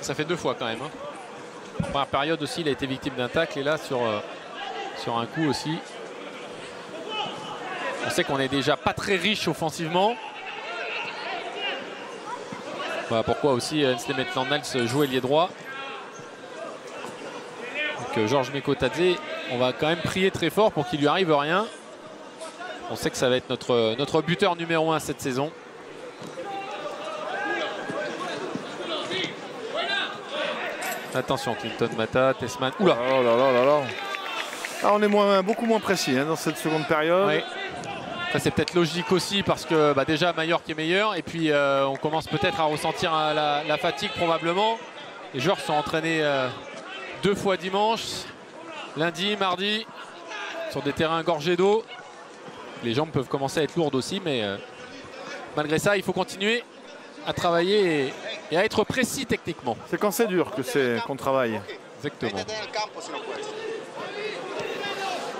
Ça fait deux fois quand même. Hein. En première période aussi, il a été victime d'un tacle et là sur un coup aussi. On sait qu'on n'est déjà pas très riche offensivement. Voilà pourquoi aussi Nslem Maitland-Niles joue ailier droit. Donc Georges Mekotadze, on va quand même prier très fort pour qu'il lui arrive rien. On sait que ça va être notre buteur numéro 1 cette saison. Attention, Clinton Mata, Tessman. Oula. Oh là là là là. Ah, on est beaucoup moins précis hein, dans cette seconde période. Oui. C'est peut-être logique aussi parce que déjà Mallorca est meilleur et puis on commence peut-être à ressentir la fatigue probablement. Les joueurs sont entraînés 2 fois dimanche, lundi, mardi, sur des terrains gorgés d'eau. Les jambes peuvent commencer à être lourdes aussi, mais malgré ça, il faut continuer à travailler et à être précis techniquement. C'est quand c'est dur qu'on travaille. Exactement. En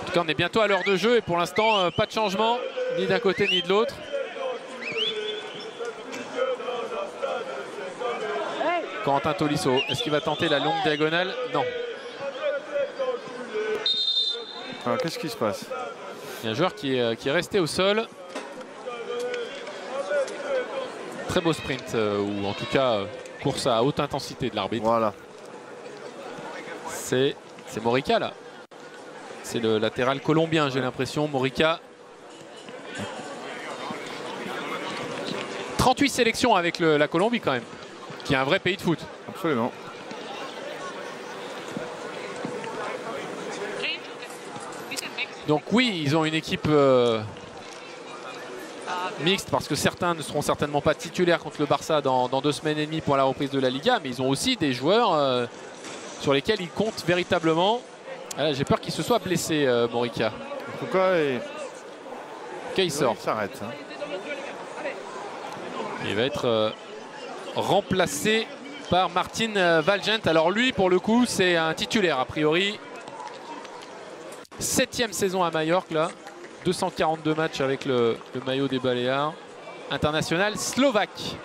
tout cas, on est bientôt à l'heure de jeu et pour l'instant, pas de changement, ni d'un côté ni de l'autre. Corentin Tolisso, est-ce qu'il va tenter la longue diagonale? Non. Qu'est-ce qui se passe? Il y a un joueur qui est resté au sol. Très beau sprint, ou en tout cas course à haute intensité de l'arbitre. Voilà. C'est Morica là. C'est le latéral colombien, j'ai l'impression. Morica. 38 sélections avec la Colombie quand même, qui est un vrai pays de foot. Absolument. Donc oui, ils ont une équipe mixte parce que certains ne seront certainement pas titulaires contre le Barça dans 2 semaines et demie pour la reprise de la Liga, mais ils ont aussi des joueurs sur lesquels ils comptent véritablement. J'ai peur qu'il se soit blessé, Morica. En tout cas, il sort. Il s'arrête. Hein. Il va être remplacé par Martin Valgent. Alors lui, pour le coup, c'est un titulaire a priori. 7e saison à Majorque là. 242 matchs avec le maillot des Baléares. International slovaque.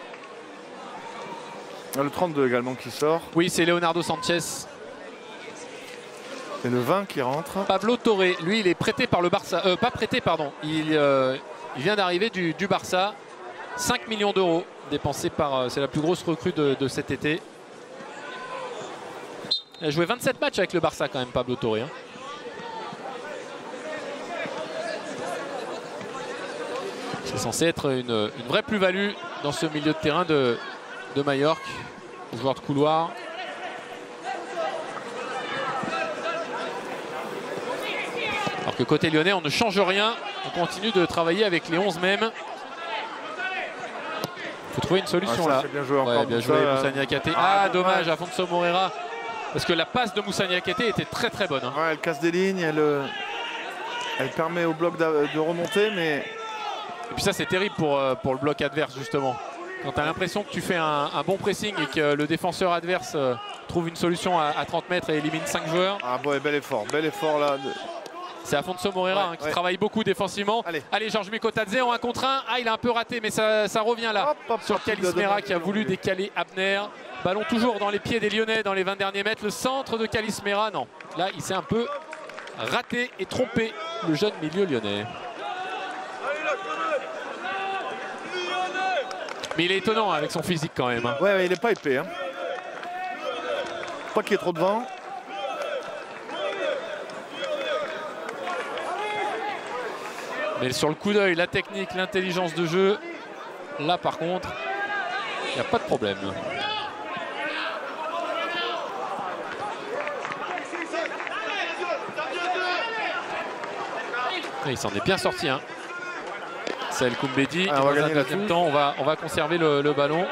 Le 32 également qui sort. Oui, c'est Leonardo Sanchez. C'est le 20 qui rentre. Pablo Torre, lui, il est prêté par le Barça. Pas prêté, pardon. Il vient d'arriver du Barça. 5 millions d'euros dépensés par... c'est la plus grosse recrue de cet été. Il a joué 27 matchs avec le Barça quand même, Pablo Torre. Hein. C'est censé être une vraie plus-value dans ce milieu de terrain de Majorque. Joueur de couloir. Alors que côté lyonnais, on ne change rien. On continue de travailler avec les 11 mêmes. Il faut trouver une solution là. Bien joué, encore bien joué Moussa Niakhaté. Dommage, Afonso Moreira. Parce que la passe de Moussa Niakhaté était très très bonne. Hein. Elle casse des lignes, elle permet au bloc de remonter, mais... Et puis ça c'est terrible pour le bloc adverse justement. Quand tu as l'impression que tu fais un bon pressing et que le défenseur adverse trouve une solution à 30 mètres et élimine 5 joueurs. Ah bon, bel effort là. C'est Afonso Moreira qui travaille beaucoup défensivement. Allez Georges Mikotadze en 1 contre 1. Il a un peu raté mais ça revient là. Sur Kalismera qui a voulu décaler Abner. Ballon toujours dans les pieds des Lyonnais dans les 20 derniers mètres. Le centre de Kalismera, non. Là il s'est un peu raté et trompé le jeune milieu lyonnais. Mais il est étonnant avec son physique quand même. Hein. Ouais, il n'est pas épais. Hein. Pas qu'il y ait trop de vent. Mais sur le coup d'œil, la technique, l'intelligence de jeu, là par contre, il n'y a pas de problème. Et il s'en est bien sorti. Hein. El Koumbedi, dans un deuxième temps, on va conserver le ballon.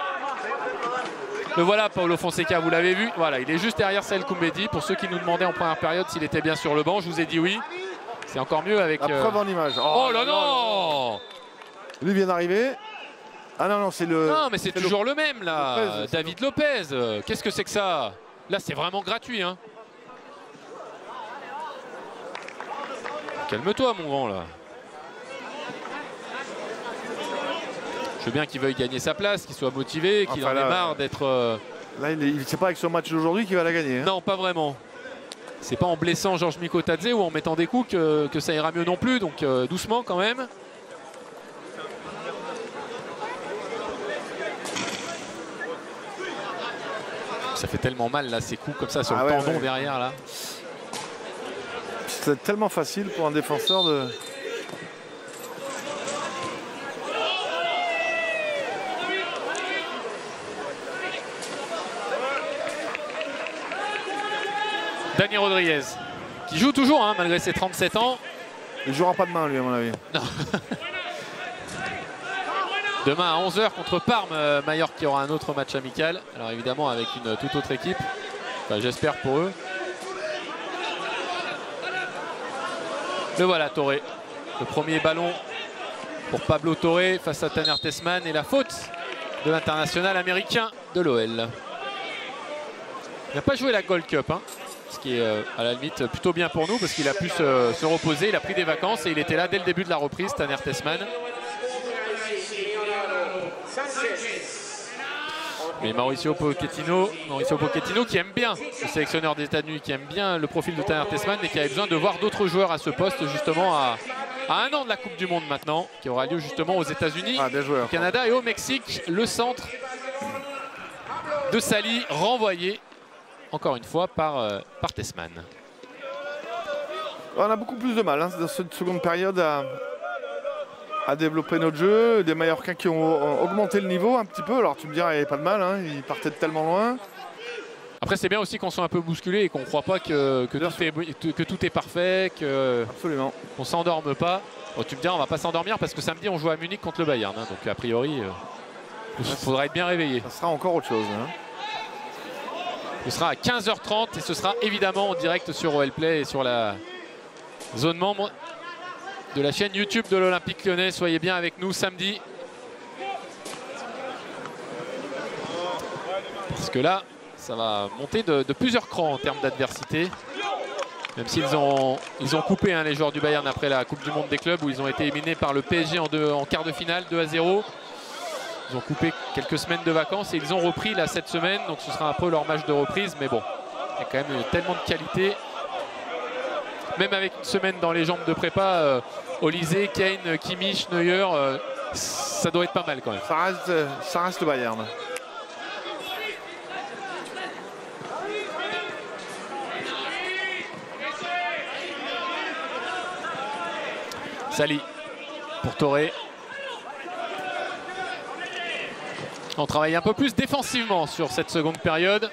Le voilà, Paulo Fonseca, vous l'avez vu. Voilà, il est juste derrière Saël Koumbedi. Pour ceux qui nous demandaient en première période s'il était bien sur le banc, je vous ai dit oui. C'est encore mieux avec... La preuve en image. Oh là non. Lui vient d'arriver. Ah non, c'est le... Non, mais c'est toujours le même, là. Lopez, David Lopez. Qu'est-ce que c'est que ça? Là, c'est vraiment gratuit. Hein. Calme-toi, mon grand, là. Je veux bien qu'il veuille gagner sa place, qu'il soit motivé, qu'il en ait marre d'être... Là, c'est pas avec ce match d'aujourd'hui qu'il va la gagner. Hein. Non, pas vraiment. C'est pas en blessant Georges Mikotadze ou en mettant des coups que ça ira mieux non plus. Donc doucement quand même. Ça fait tellement mal là, ces coups comme ça sur le tendon derrière là. C'est tellement facile pour un défenseur de... Dani Rodriguez, qui joue toujours hein, malgré ses 37 ans. Il ne jouera pas demain, lui, à mon avis. Non. Demain à 11 h contre Parme, Majorque qui aura un autre match amical. Alors évidemment avec une toute autre équipe. Enfin, j'espère pour eux. Le voilà, Torre. Le premier ballon pour Pablo Torre face à Taner Tessman. Et la faute de l'international américain de l'OL. Il n'a pas joué la Gold Cup, hein, ce qui est à la limite plutôt bien pour nous parce qu'il a pu se reposer, il a pris des vacances et il était là dès le début de la reprise, Tanner Tessmann. Mais Mauricio Pochettino qui aime bien, le sélectionneur des États-Unis, qui aime bien le profil de Tanner Tessmann et qui avait besoin de voir d'autres joueurs à ce poste justement à 1 an de la Coupe du Monde maintenant, qui aura lieu justement aux États-Unis, au Canada et au Mexique. Le centre de Sali renvoyé encore une fois par Tessmann. On a beaucoup plus de mal hein, dans cette seconde période à développer notre jeu. Des Mallorcains qui ont augmenté le niveau un petit peu. Alors tu me diras, il n'y avait pas de mal, hein, ils partaient de tellement loin. Après c'est bien aussi qu'on soit un peu bousculé et qu'on ne croit pas que tout est parfait, qu'on ne s'endorme pas. Bon, tu me diras, on ne va pas s'endormir parce que samedi on joue à Munich contre le Bayern. Hein, donc a priori, il faudra être bien réveillé. Ça sera encore autre chose. Hein. Ce sera à 15h30 et ce sera évidemment en direct sur OL Play et sur la zone membre de la chaîne YouTube de l'Olympique Lyonnais. Soyez bien avec nous samedi. Parce que là, ça va monter de plusieurs crans en termes d'adversité. Même s'ils ont coupé hein, les joueurs du Bayern après la Coupe du Monde des clubs où ils ont été éliminés par le PSG en quart de finale 2-0. Ils ont coupé quelques semaines de vacances et ils ont repris là cette semaine. Donc ce sera un peu leur match de reprise. Mais bon, il y a quand même tellement de qualité. Même avec une semaine dans les jambes de prépa, Olysée, Kane, Kimmich, Neuer, ça doit être pas mal quand même. Ça reste le Bayern. Sali pour Touré. On travaille un peu plus défensivement sur cette seconde période.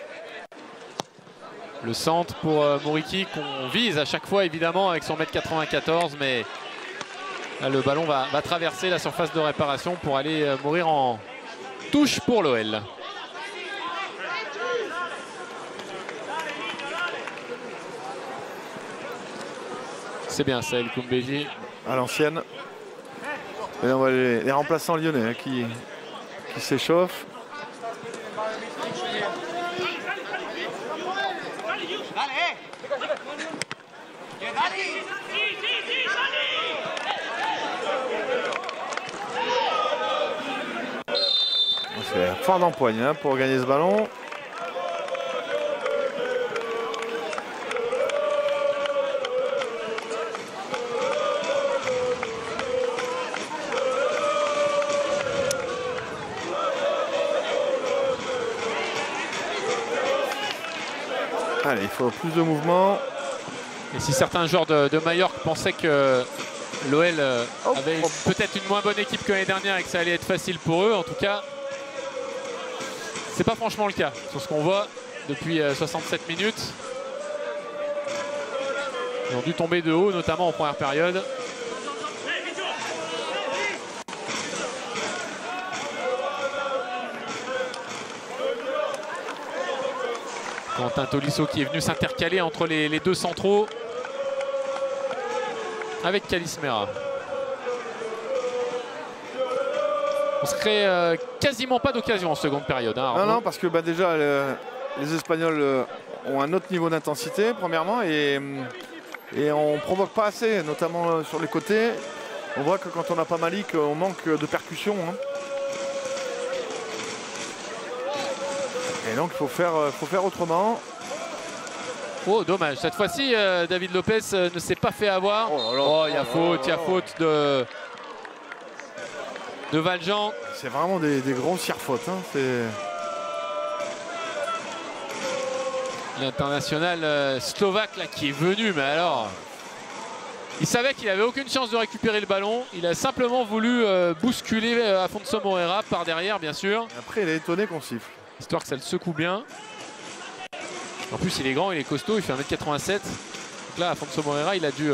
Le centre pour Moriki qu'on vise à chaque fois évidemment avec son 1m94, mais là, le ballon va traverser la surface de réparation pour aller mourir en touche pour l'OL. C'est bien ça, El Koumbeji. À l'ancienne. Et on voit les remplaçants lyonnais hein, qui s'échauffent. C'est fort d'empoigne hein, pour gagner ce ballon. Allez, il faut plus de mouvement. Et si certains joueurs de Majorque pensaient que l'OL avait peut-être une moins bonne équipe que l'année dernière et que ça allait être facile pour eux, en tout cas, c'est pas franchement le cas sur ce qu'on voit depuis 67 minutes. Ils ont dû tomber de haut, notamment en première période. Quentin Tolisso qui est venu s'intercaler entre les deux centraux avec Calismera. On se crée quasiment pas d'occasion en seconde période. Hein, non, parce que déjà les Espagnols ont un autre niveau d'intensité premièrement et on provoque pas assez, notamment sur les côtés. On voit que quand on n'a pas Malik, on manque de percussion. Hein. Et donc il faut faire autrement. Oh dommage, cette fois-ci David Lopez ne s'est pas fait avoir. Oh il y a faute de Valjean. C'est vraiment des grossières fautes. Hein. L'international slovaque là, qui est venu, mais alors il savait qu'il n'avait aucune chance de récupérer le ballon. Il a simplement voulu bousculer Afonso Moreira par derrière bien sûr. Et après il est étonné qu'on siffle. Histoire que ça le secoue bien. En plus il est grand, il est costaud, il fait 1m87. Donc là Afonso Moreira il a dû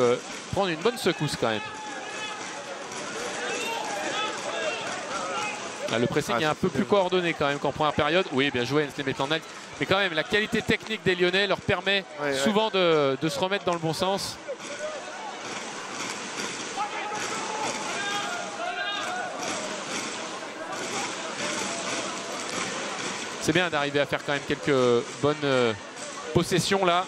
prendre une bonne secousse quand même. Là, le pressing est un peu plus coordonné quand même qu'en première période. Oui bien joué Hensley Maitland-Niles. Mais quand même la qualité technique des Lyonnais leur permet souvent de se remettre dans le bon sens. C'est bien d'arriver à faire quand même quelques bonnes possessions là.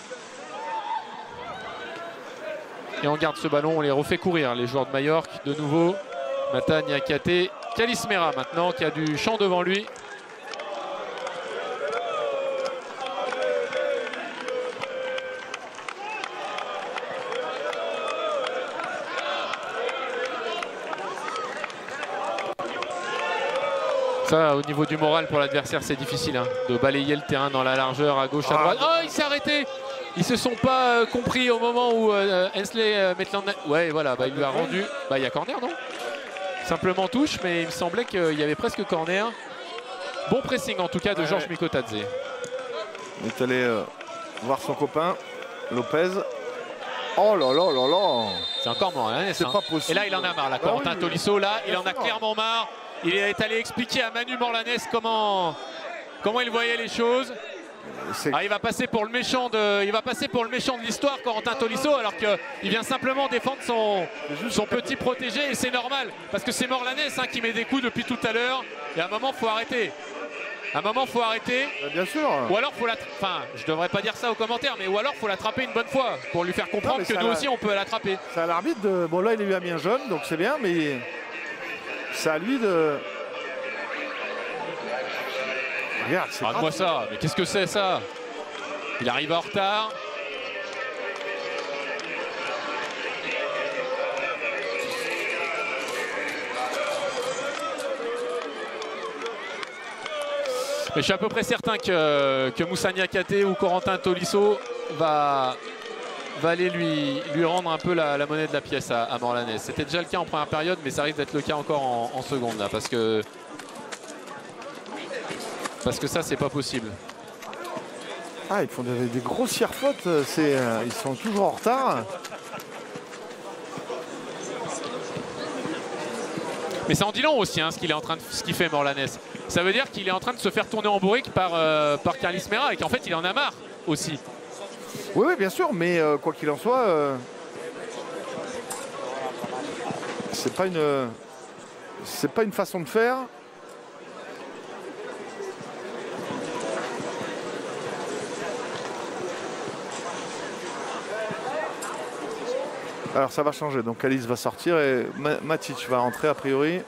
Et on garde ce ballon, on les refait courir, les joueurs de Majorque. De nouveau, Mata Niakate, Kalismera maintenant qui a du champ devant lui. Ça, au niveau du moral pour l'adversaire, c'est difficile hein, de balayer le terrain dans la largeur à gauche, à droite. Oh, il s'est arrêté. Ils se sont pas compris au moment où Hensley Maitland... Ouais, voilà, bah, il lui a rendu... Bah, il y a corner, non? Simplement touche, mais il me semblait qu'il y avait presque corner. Bon pressing, en tout cas, de Georges Mikotadze. Il est allé voir son copain, Lopez. Oh là là là là. C'est encore mort, hein, c'est pas possible. Et là, il en a marre, là, Corentin Tolisso. Là, il en a clairement marre. Il est allé expliquer à Manu Morlanès comment il voyait les choses. Ah, il va passer pour le méchant de l'histoire, Corentin Tolisso, alors qu'il vient simplement défendre son petit protégé, et c'est normal parce que c'est Morlanès hein, qui met des coups depuis tout à l'heure. Et à un moment, faut arrêter. À un moment, faut arrêter. Bien sûr. Ou alors faut enfin, je devrais pas dire ça aux commentaires, mais ou alors faut l'attraper une bonne fois pour lui faire comprendre que nous aussi on peut l'attraper. C'est à l'arbitre de. Bon là, il lui a mis un jaune, donc c'est bien, mais c'est à lui de. Regarde, c'est. Regarde-moi ça, mais qu'est-ce que c'est ça? Il arrive en retard. Mais je suis à peu près certain que Moussa Niakate ou Corentin Tolisso va aller lui rendre un peu la monnaie de la pièce à Morlanès. C'était déjà le cas en première période, mais ça risque d'être le cas encore en seconde là, parce que ça, c'est pas possible. Ah, ils font des grossières fautes. Ils sont toujours en retard. Mais ça en dit long aussi, hein, ce qu'il fait Morlanès. Ça veut dire qu'il est en train de se faire tourner en bourrique par Kalismera et qu'en fait, il en a marre aussi. Oui, oui, bien sûr, mais quoi qu'il en soit, c'est pas une façon de faire. Alors ça va changer, donc Alice va sortir et Matic va rentrer a priori.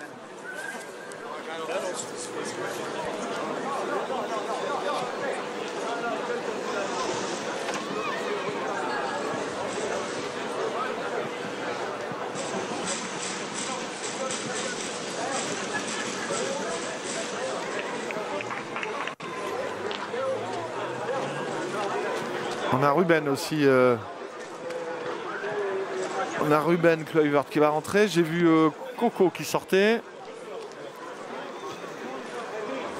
On a Ruben aussi. On a Ruben Kluivert qui va rentrer. J'ai vu Coco qui sortait.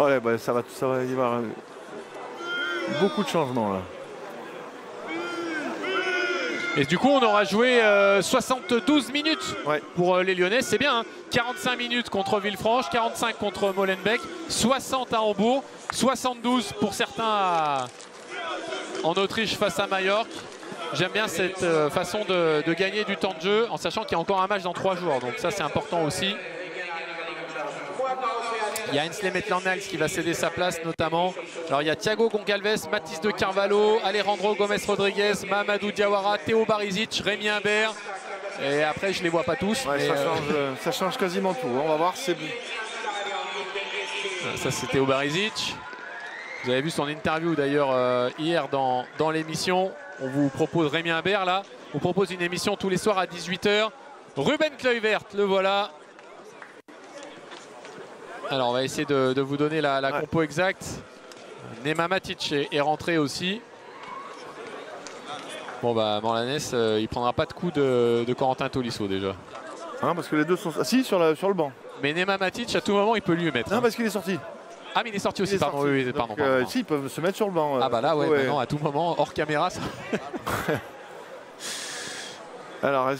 Ouais, bah, ça va y avoir beaucoup de changements là. Et du coup, on aura joué 72 minutes pour les Lyonnais. C'est bien, hein. 45 minutes contre Villefranche, 45 contre Molenbeek, 60 à Hambourg, 72 pour certains en Autriche face à Majorque. J'aime bien cette façon de gagner du temps de jeu en sachant qu'il y a encore un match dans 3 jours. Donc ça, c'est important aussi. Il y a Hensley Maitland qui va céder sa place notamment. Alors il y a Thiago Goncalves, Mathis de Carvalho, Alejandro Gomez Rodriguez, Mamadou Diawara, Théo Barizic, Rémi Imbert. Et après, je ne les vois pas tous. Ouais, mais ça change quasiment tout. On va voir, c'est bon. Ça, c'est Théo Barizic. Vous avez vu son interview d'ailleurs hier dans l'émission. On vous propose Rémi Imbert là. On vous propose une émission tous les soirs à 18 h. Ruben Kluivert, le voilà. Alors on va essayer de vous donner la compo exacte. Nema Matic est rentré aussi. Bon bah Morlanès, il prendra pas de coup de Corentin Tolisso déjà. Hein, parce que les deux sont assis sur le banc. Mais Nema Matic à tout moment il peut lui mettre. Non, parce qu'il est sorti. Ah mais il est sorti aussi, pardon. Oui, donc, pardon. Si, ils peuvent se mettre sur le banc. Ah bah là ouais, maintenant à tout moment, hors caméra. Ça... Alors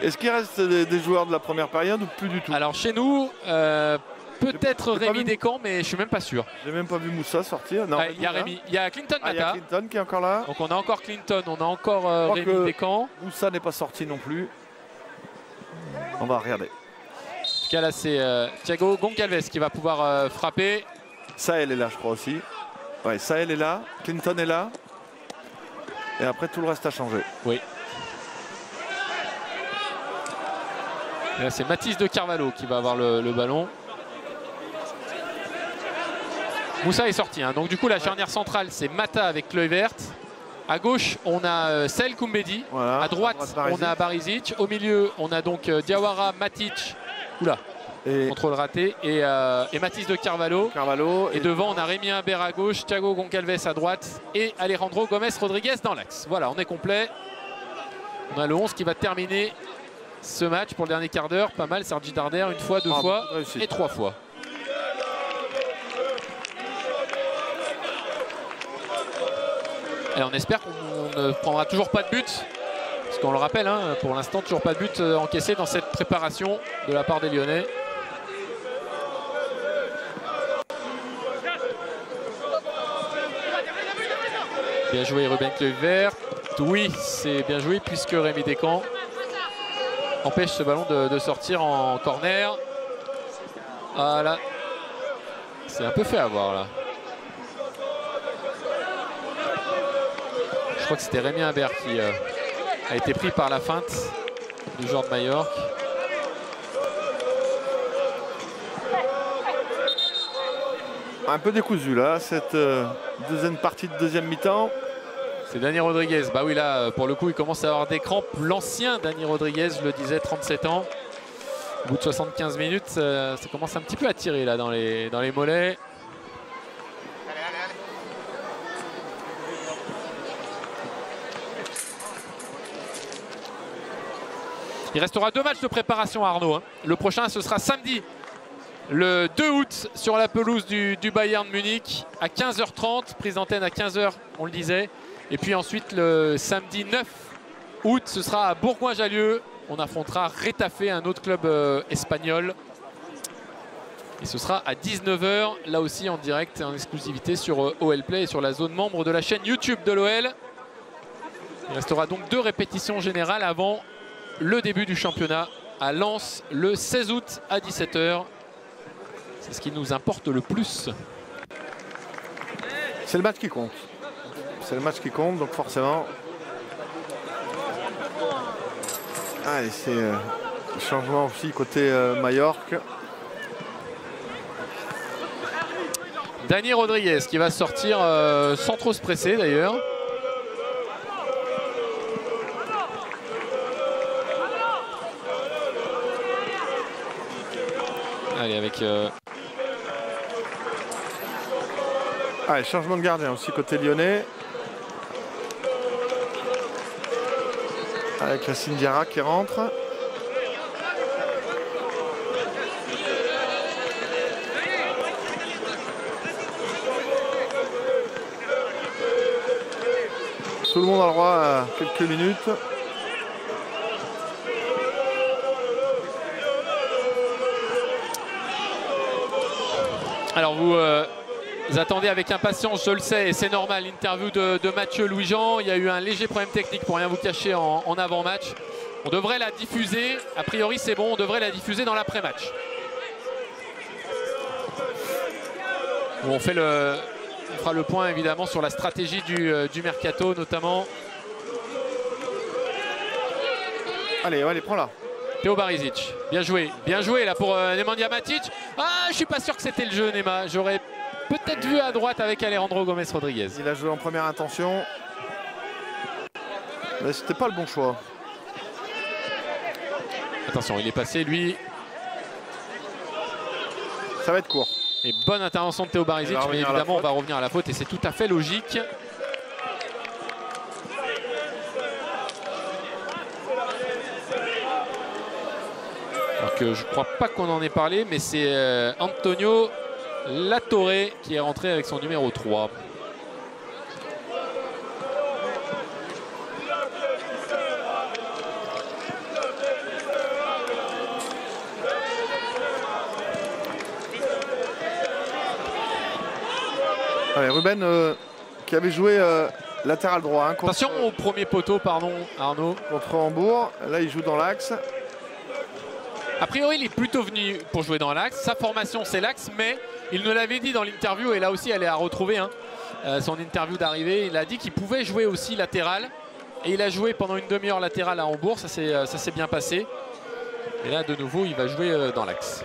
est-ce qu'il reste des joueurs de la première période ou plus du tout? Alors chez nous, peut-être Rémi Descamps, mais je suis même pas sûr. J'ai même pas vu Moussa sortir. Il y a Rémi, il y a Clinton Mata. Il y a Clinton qui est encore là. Donc on a encore Clinton, on a encore Rémi Descamps. Moussa n'est pas sorti non plus. On va regarder. En tout cas là c'est Thiago Goncalves qui va pouvoir frapper. Sahel est là, je crois aussi. Ouais, Sahel est là, Clinton est là. Et après, tout le reste a changé. Oui. Et là, c'est Mathis de Carvalho qui va avoir le ballon. Moussa est sorti, hein. Donc du coup la charnière centrale c'est Mata avec Kluivert. À gauche on a Saël Koumbedi. Voilà, à droite on a Barisic. Au milieu on a donc Diawara, Matic. Oula, contrôle raté. Et Mathis de Carvalho. Et devant on a Rémi Imbert à gauche, Thiago Goncalves à droite et Alejandro Gomes Rodriguez dans l'axe. Voilà, on est complet. On a le 11 qui va terminer ce match pour le dernier quart d'heure. Pas mal, Sergi Darder une fois, deux fois et 3 fois. Et on espère qu'on ne prendra toujours pas de but. Parce qu'on le rappelle, hein, pour l'instant, toujours pas de but encaissé dans cette préparation de la part des Lyonnais. Bien joué Ruben Kluivert. Oui, c'est bien joué puisque Rémi Descamps empêche ce ballon de sortir en corner. Voilà. C'est un peu fait avoir là. Je crois que c'était Rémi Imbert qui a été pris par la feinte du joueur de Majorque. Un peu décousu là, cette deuxième partie de deuxième mi-temps. C'est Dani Rodriguez. Bah oui, là, pour le coup, il commence à avoir des crampes. L'ancien Dani Rodriguez, je le disais, 37 ans. Au bout de 75 minutes, ça commence un petit peu à tirer là dans les mollets. Il restera 2 matchs de préparation à Arnaud. Hein. Le prochain, ce sera samedi, le 2 août, sur la pelouse du Bayern Munich, à 15h30. Prise d'antenne à 15h, on le disait. Et puis ensuite, le samedi 9 août, ce sera à Bourgoin-Jallieu. On affrontera Retafe, un autre club espagnol. Et ce sera à 19h, là aussi en direct, en exclusivité sur OL Play et sur la zone membre de la chaîne YouTube de l'OL. Il restera donc 2 répétitions générales avant le début du championnat à Lens le 16 août à 17h. C'est ce qui nous importe le plus. C'est le match qui compte. C'est le match qui compte, donc forcément. Allez, c'est changement aussi côté Majorque. Dani Rodriguez qui va sortir sans trop se presser d'ailleurs. Allez, avec... Allez, changement de gardien aussi côté lyonnais. Avec Racine Diarra qui rentre. Tout le monde a le droit à quelques minutes. Alors vous attendez avec impatience, je le sais, et c'est normal, l'interview de Mathieu Louis-Jean. Il y a eu un léger problème technique, pour rien vous cacher, en avant-match. On devrait la diffuser, a priori c'est bon, on devrait la diffuser dans l'après-match. On fera le point évidemment sur la stratégie du mercato notamment. Allez, allez, prends-la. Théo Barisic, bien joué là pour Nemanja Matic. Ah, je suis pas sûr que c'était le jeu, Nema. J'aurais peut-être vu à droite avec Alejandro Gomes Rodriguez. Il a joué en première intention, mais c'était pas le bon choix. Attention, il est passé lui. Ça va être court. Et bonne intervention de Théo Barisic, mais évidemment on va revenir à la faute et c'est tout à fait logique. Alors que je crois pas qu'on en ait parlé, mais c'est Antonio Latorre qui est rentré avec son numéro 3. Allez, Ruben qui avait joué latéral droit. Hein, attention au premier poteau, pardon Arnaud. Contre Hambourg. Là il joue dans l'axe. A priori, il est plutôt venu pour jouer dans l'axe. Sa formation, c'est l'axe, mais il nous l'avait dit dans l'interview, et là aussi, elle est à retrouver. Hein, son interview d'arrivée, il a dit qu'il pouvait jouer aussi latéral. Et il a joué pendant une demi-heure latéral à Hambourg, ça s'est bien passé. Et là, de nouveau, il va jouer dans l'axe.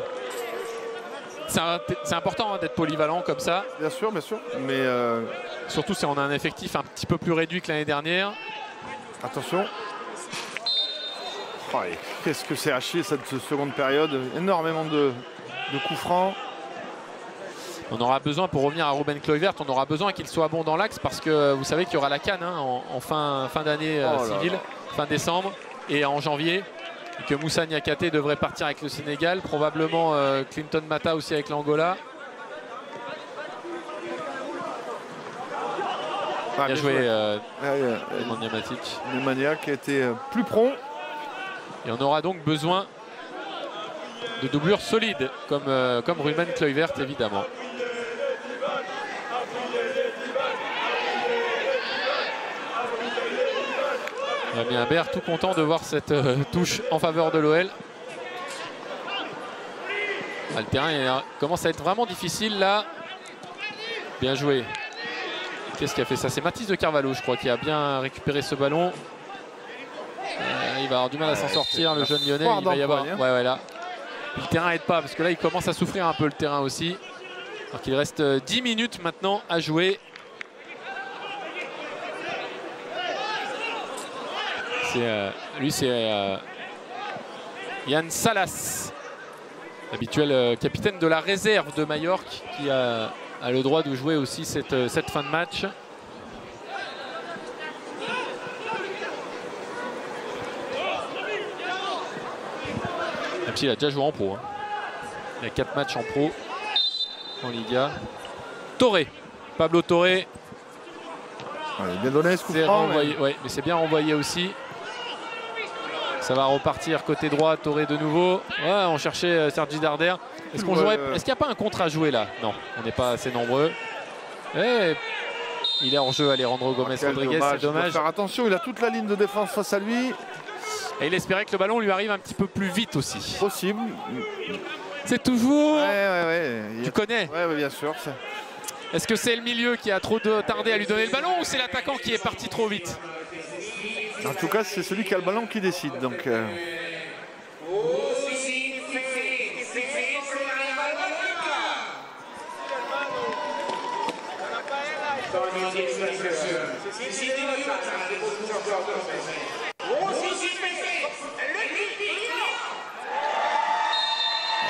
C'est important hein, d'être polyvalent comme ça. Bien sûr, mais surtout si on a un effectif un petit peu plus réduit que l'année dernière. Attention. Oh, qu'est-ce que c'est à chier cette seconde période. Énormément de coups francs. On aura besoin, pour revenir à Ruben Kluivert, on aura besoin qu'il soit bon dans l'axe parce que vous savez qu'il y aura la CAN hein, en fin d'année civile, fin décembre et en janvier. Et que Moussa Niakhaté devrait partir avec le Sénégal, probablement Clinton Mata aussi avec l'Angola. Bien joué, Nemanja Matic. Nemanja qui a été plus prompt. Et on aura donc besoin de doublures solides comme Ruben Kluivert évidemment. Damien Imbert tout content de voir cette touche en faveur de l'OL. Le terrain commence à être vraiment difficile là. Bien joué. Qu'est-ce qui a fait ça? C'est Mathis de Carvalho, je crois, qui a bien récupéré ce ballon. Il va avoir du mal à s'en sortir, le jeune Lyonnais. Il va y avoir. Ouais, là. Le terrain n'aide pas, parce que là, il commence à souffrir un peu le terrain aussi. Alors qu'il reste 10 minutes maintenant à jouer. Lui, c'est Yann Salas, habituel capitaine de la réserve de Majorque, qui a le droit de jouer aussi cette fin de match. Même s'il a déjà joué en pro. Hein. Il a 4 matchs en pro en Liga. Toré, Pablo Toré. Ouais, bien donné ce coup franc. Ouais, mais c'est bien renvoyé aussi. Ça va repartir côté droit, Toré de nouveau. Ouais, on cherchait Sergi Darder. Est-ce qu'il n'y a pas un contre à jouer là? Non, on n'est pas assez nombreux. Et il est hors jeu, Alejandro Gomez Rodriguez, c'est dommage. Il doit faire attention, il a toute la ligne de défense face à lui. Et il espérait que le ballon lui arrive un petit peu plus vite aussi. Possible. C'est toujours... Ouais. Tu connais? Ouais, bien sûr. Est-ce que c'est le milieu qui a trop tardé à lui donner le ballon ou c'est l'attaquant qui est parti trop vite? En tout cas, c'est celui qui a le ballon qui décide. Donc,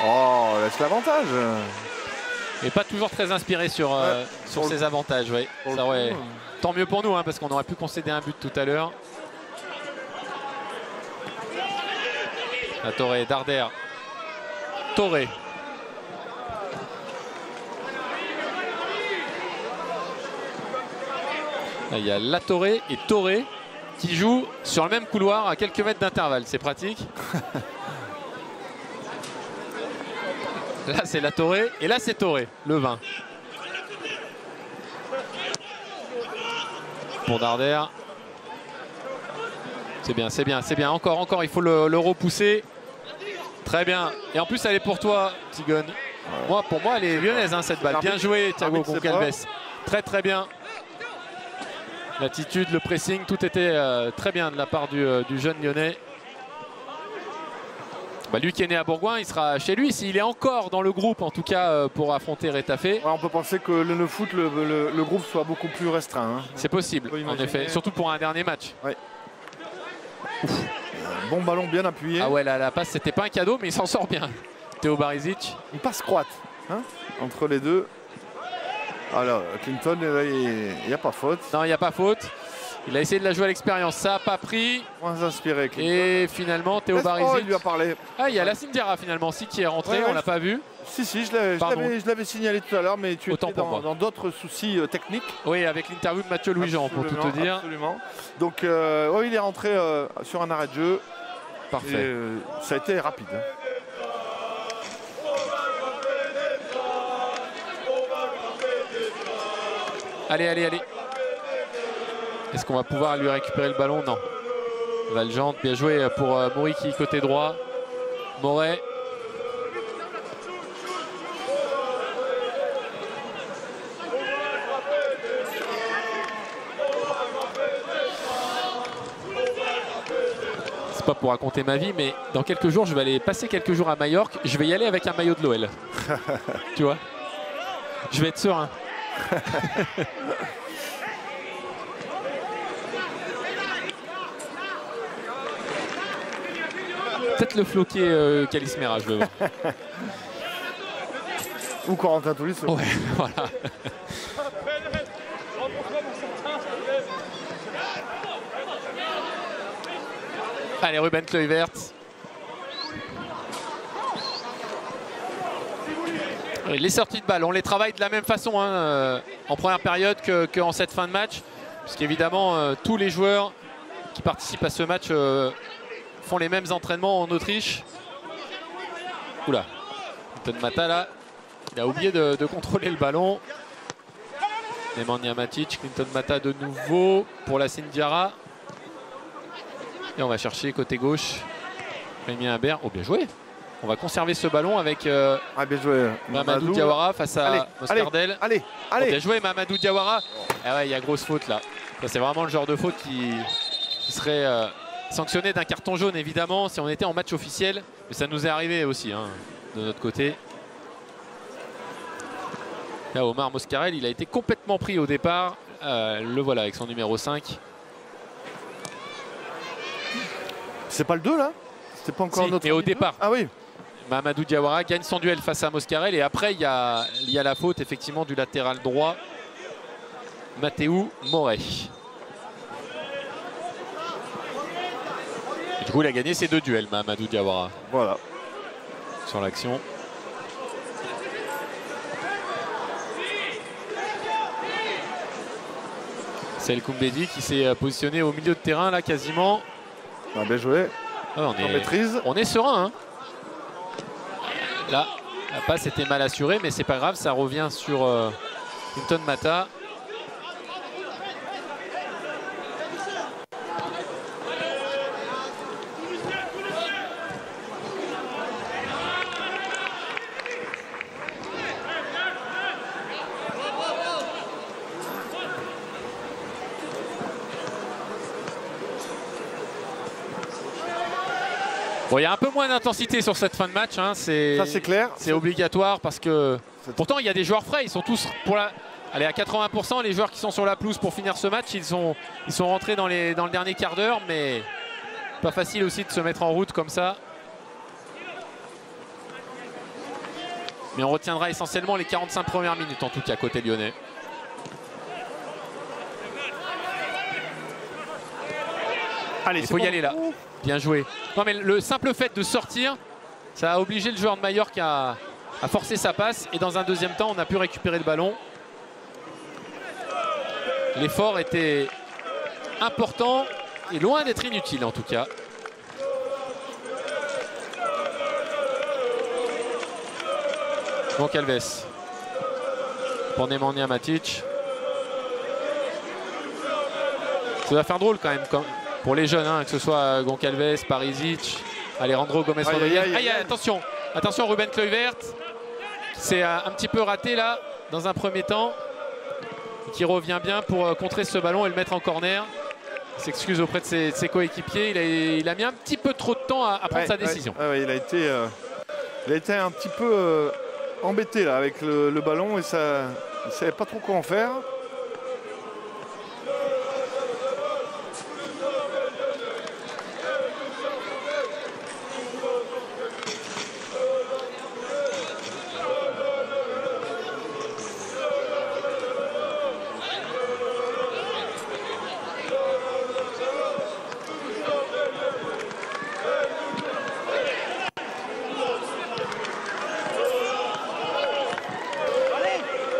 oh, laisse l'avantage. Et pas toujours très inspiré sur ses avantages. Ouais. Ça, ouais. Tant mieux pour nous, hein, parce qu'on aurait pu concéder un but tout à l'heure. La Toré, Darder. Toré. Là, il y a La Toré et Toré qui jouent sur le même couloir à quelques mètres d'intervalle. C'est pratique. Là, c'est La Toré et là, c'est Toré, le 20. Pour Darder. C'est bien, c'est bien, c'est bien. Encore, il faut le repousser. Très bien. Et en plus, elle est pour toi, Tigone. Pour moi, elle est lyonnaise, hein, cette balle. Bien joué, Thiago Goncalves. Très bien. L'attitude, le pressing, tout était très bien de la part du jeune lyonnais. Lui qui est né à Bourgoin, il sera chez lui s'il est encore dans le groupe, en tout cas pour affronter Rétafé. Ouais, on peut penser que le foot, le groupe soit beaucoup plus restreint. Hein. C'est possible, en effet, surtout pour un dernier match. Ouais. Bon ballon bien appuyé. Ah ouais, la passe, c'était pas un cadeau, mais il s'en sort bien. Théo Barizic. Une passe croate hein, entre les deux. Alors, Clinton, il n'y a pas faute. Non, il n'y a pas faute. Il a essayé de la jouer à l'expérience, ça n'a pas pris. Moins inspiré. Clinton. Et finalement, Théo Barizic. Il lui a parlé. Ah, il y a Lassine Diarra finalement, qui est rentré, on l'a pas vu. Si, je l'avais signalé tout à l'heure, mais tu étais dans d'autres soucis techniques. Oui, avec l'interview de Mathieu Louis-Jean, pour tout te dire. Absolument. Donc, il est rentré sur un arrêt de jeu. Parfait. Et, ça a été rapide. Allez. Est-ce qu'on va pouvoir lui récupérer le ballon? Non. Valjean, bien joué pour Moriki côté droit. Moret. c'est pas pour raconter ma vie, mais dans quelques jours, je vais aller passer quelques jours à Majorque. Je vais y aller avec un maillot de l'OL. Tu vois? Je vais être serein. Peut-être le floqué Calismera, je veux voir. Ou Corentin Tolisso. Ouais, voilà. Allez, Ruben Kluivert. Les sorties de balle, on les travaille de la même façon hein, en première période qu'en cette fin de match. Puisqu'évidemment, tous les joueurs qui participent à ce match font les mêmes entraînements en Autriche. Oula, Clinton Mata là, il a oublié de contrôler le ballon. Nemanja Matic, Clinton Mata de nouveau pour la Sindiara. Et on va chercher côté gauche Rémi Imbert. Oh, bien joué. On va conserver ce ballon avec bien joué, Mamadou Diawara face à Moscardel. Allez. Oh, bien joué Mamadou Diawara. Ah ouais, il y a grosse faute là. C'est vraiment le genre de faute qui serait sanctionné d'un carton jaune évidemment si on était en match officiel. Mais ça nous est arrivé aussi hein, de notre côté. Là, Omar Moscarel, il a été complètement pris au départ. Le voilà avec son numéro 5. C'est pas le 2 là? C'était pas encore notre. Mais au départ. Ah oui. Mamadou Diawara gagne son duel face à Moscarel. Et après, il y a la faute effectivement du latéral droit, Mathéou Moret. Du coup, il a gagné ses 2 duels, Mamadou Diawara. Voilà. Sur l'action. C'est El Koumbedi qui s'est positionné au milieu de terrain là quasiment. Ah, bien joué. Ah, on est serein. Hein. Là, la passe était mal assurée, mais c'est pas grave, ça revient sur Clinton Mata. Bon, il y a un peu moins d'intensité sur cette fin de match. Hein. Ça, c'est clair. C'est obligatoire parce que pourtant, il y a des joueurs frais. Ils sont tous pour la. Allez, à 80%, les joueurs qui sont sur la pelouse pour finir ce match, ils sont rentrés dans le dernier quart d'heure. Mais pas facile aussi de se mettre en route comme ça. Mais on retiendra essentiellement les 45 premières minutes, en tout cas, côté lyonnais. Allez, il faut y aller là. Bien joué. Non mais le simple fait de sortir, ça a obligé le joueur de Majorque à forcer sa passe. Et dans un deuxième temps, on a pu récupérer le ballon. L'effort était important et loin d'être inutile en tout cas. Goncalves pour Nemanja Matic. Ça va faire drôle quand même pour les jeunes, hein, que ce soit Goncalves, Parisic, Alejandro Gomez-Rodriguez. Attention, attention Ruben Kluivert. C'est un petit peu raté là dans un premier temps. Qui revient bien pour contrer ce ballon et le mettre en corner. Il s'excuse auprès de ses coéquipiers. Il a mis un petit peu trop de temps à prendre sa décision. Il a été un petit peu embêté là avec le ballon et ça, il ne savait pas trop quoi en faire.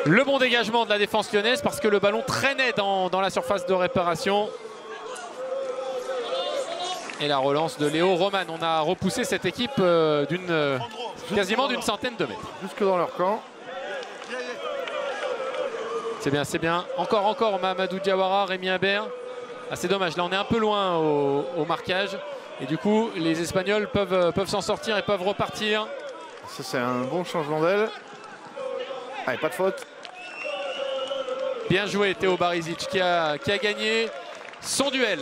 Le bon dégagement de la défense lyonnaise parce que le ballon traînait dans la surface de réparation. Et la relance de Léo Roman. On a repoussé cette équipe quasiment d'une centaine de mètres. Jusque dans leur camp. C'est bien, c'est bien. Encore Mamadou Diawara, Rémi Imbert. Ah, c'est dommage, là on est un peu loin au marquage. Et du coup, les Espagnols peuvent s'en sortir et peuvent repartir. Ça, c'est un bon changement d'aile. Allez, pas de faute. Bien joué Théo Barisic qui a gagné son duel.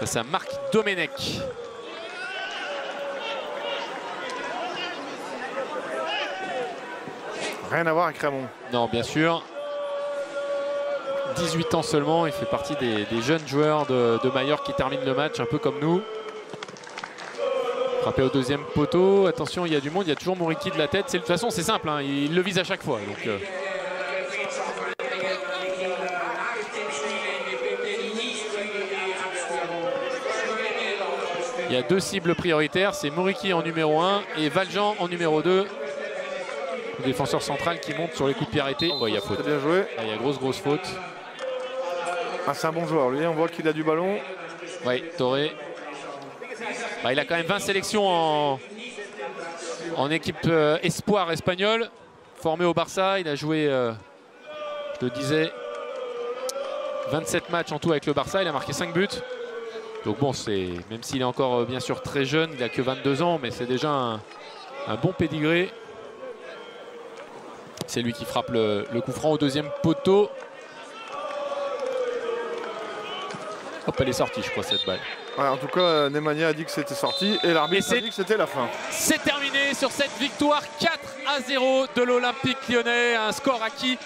face à Marc Domenech. Rien à voir avec Raymond. Non, bien sûr. 18 ans seulement, il fait partie des jeunes joueurs de Majorque qui terminent le match un peu comme nous. Frappé au deuxième poteau. Attention, il y a du monde, il y a toujours Muriqui de la tête. De toute façon, c'est simple, hein, il le vise à chaque fois. Donc, il y a deux cibles prioritaires, c'est Muriqui en numéro 1 et Valjean en numéro 2. Le défenseur central qui monte sur les coups de pied arrêtés. Oh, il y a faute. Bien joué. Ah, il y a grosse faute. Ah, c'est un bon joueur, lui. On voit qu'il a du ballon. Oui, Toré. Bah, il a quand même 20 sélections en équipe espoir espagnole. Formé au Barça, il a joué, je le disais, 27 matchs en tout avec le Barça. Il a marqué 5 buts. Donc bon, même s'il est encore bien sûr très jeune, il n'a que 22 ans, mais c'est déjà un bon pédigré. C'est lui qui frappe le coup franc au deuxième poteau. Hop, elle est sortie, je crois, cette balle. Ouais, en tout cas, Nemanja a dit que c'était sorti et l'arbitre a dit que c'était la fin. C'est terminé sur cette victoire 4-0 de l'Olympique lyonnais. Un score acquis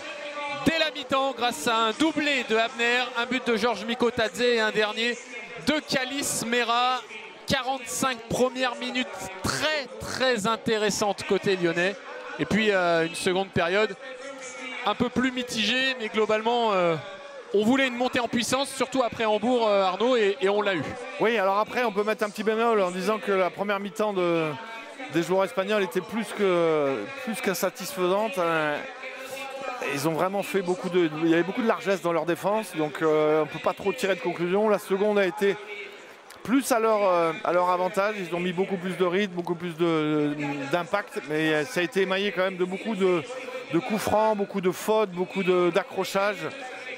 dès la mi-temps grâce à un doublé de Abner, un but de Georges Mikotadze et un dernier de Kalis Mera. 45 premières minutes très intéressantes côté lyonnais. Et puis une seconde période un peu plus mitigée, mais globalement on voulait une montée en puissance, surtout après Hambourg, Arnaud, et on l'a eu. Oui, alors après on peut mettre un petit bémol en disant que la première mi-temps des joueurs espagnols était plus qu'insatisfaisante. Ils ont vraiment fait il y avait beaucoup de largesse dans leur défense, donc on ne peut pas trop tirer de conclusion. La seconde a été plus à leur avantage, ils ont mis beaucoup plus de rythme, beaucoup plus d'impact, mais ça a été émaillé quand même de beaucoup de coups francs, beaucoup de fautes, beaucoup d'accrochages.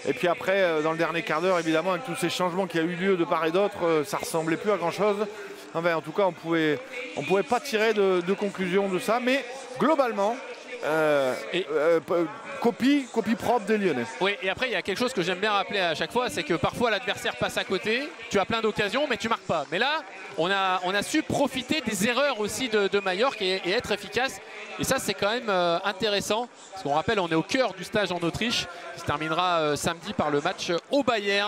Et puis après, dans le dernier quart d'heure, évidemment, avec tous ces changements qui a eu lieu de part et d'autre, ça ressemblait plus à grand-chose. Enfin, en tout cas, on pouvait pas tirer de conclusion de ça, mais globalement, copie propre des Lyonnais. Oui, et après il y a quelque chose que j'aime bien rappeler à chaque fois, c'est que parfois l'adversaire passe à côté, tu as plein d'occasions mais tu marques pas. Mais là, on a su profiter des erreurs aussi de Majorque et être efficace. Et ça c'est quand même intéressant, parce qu'on rappelle on est au cœur du stage en Autriche, qui se terminera samedi par le match au Bayern.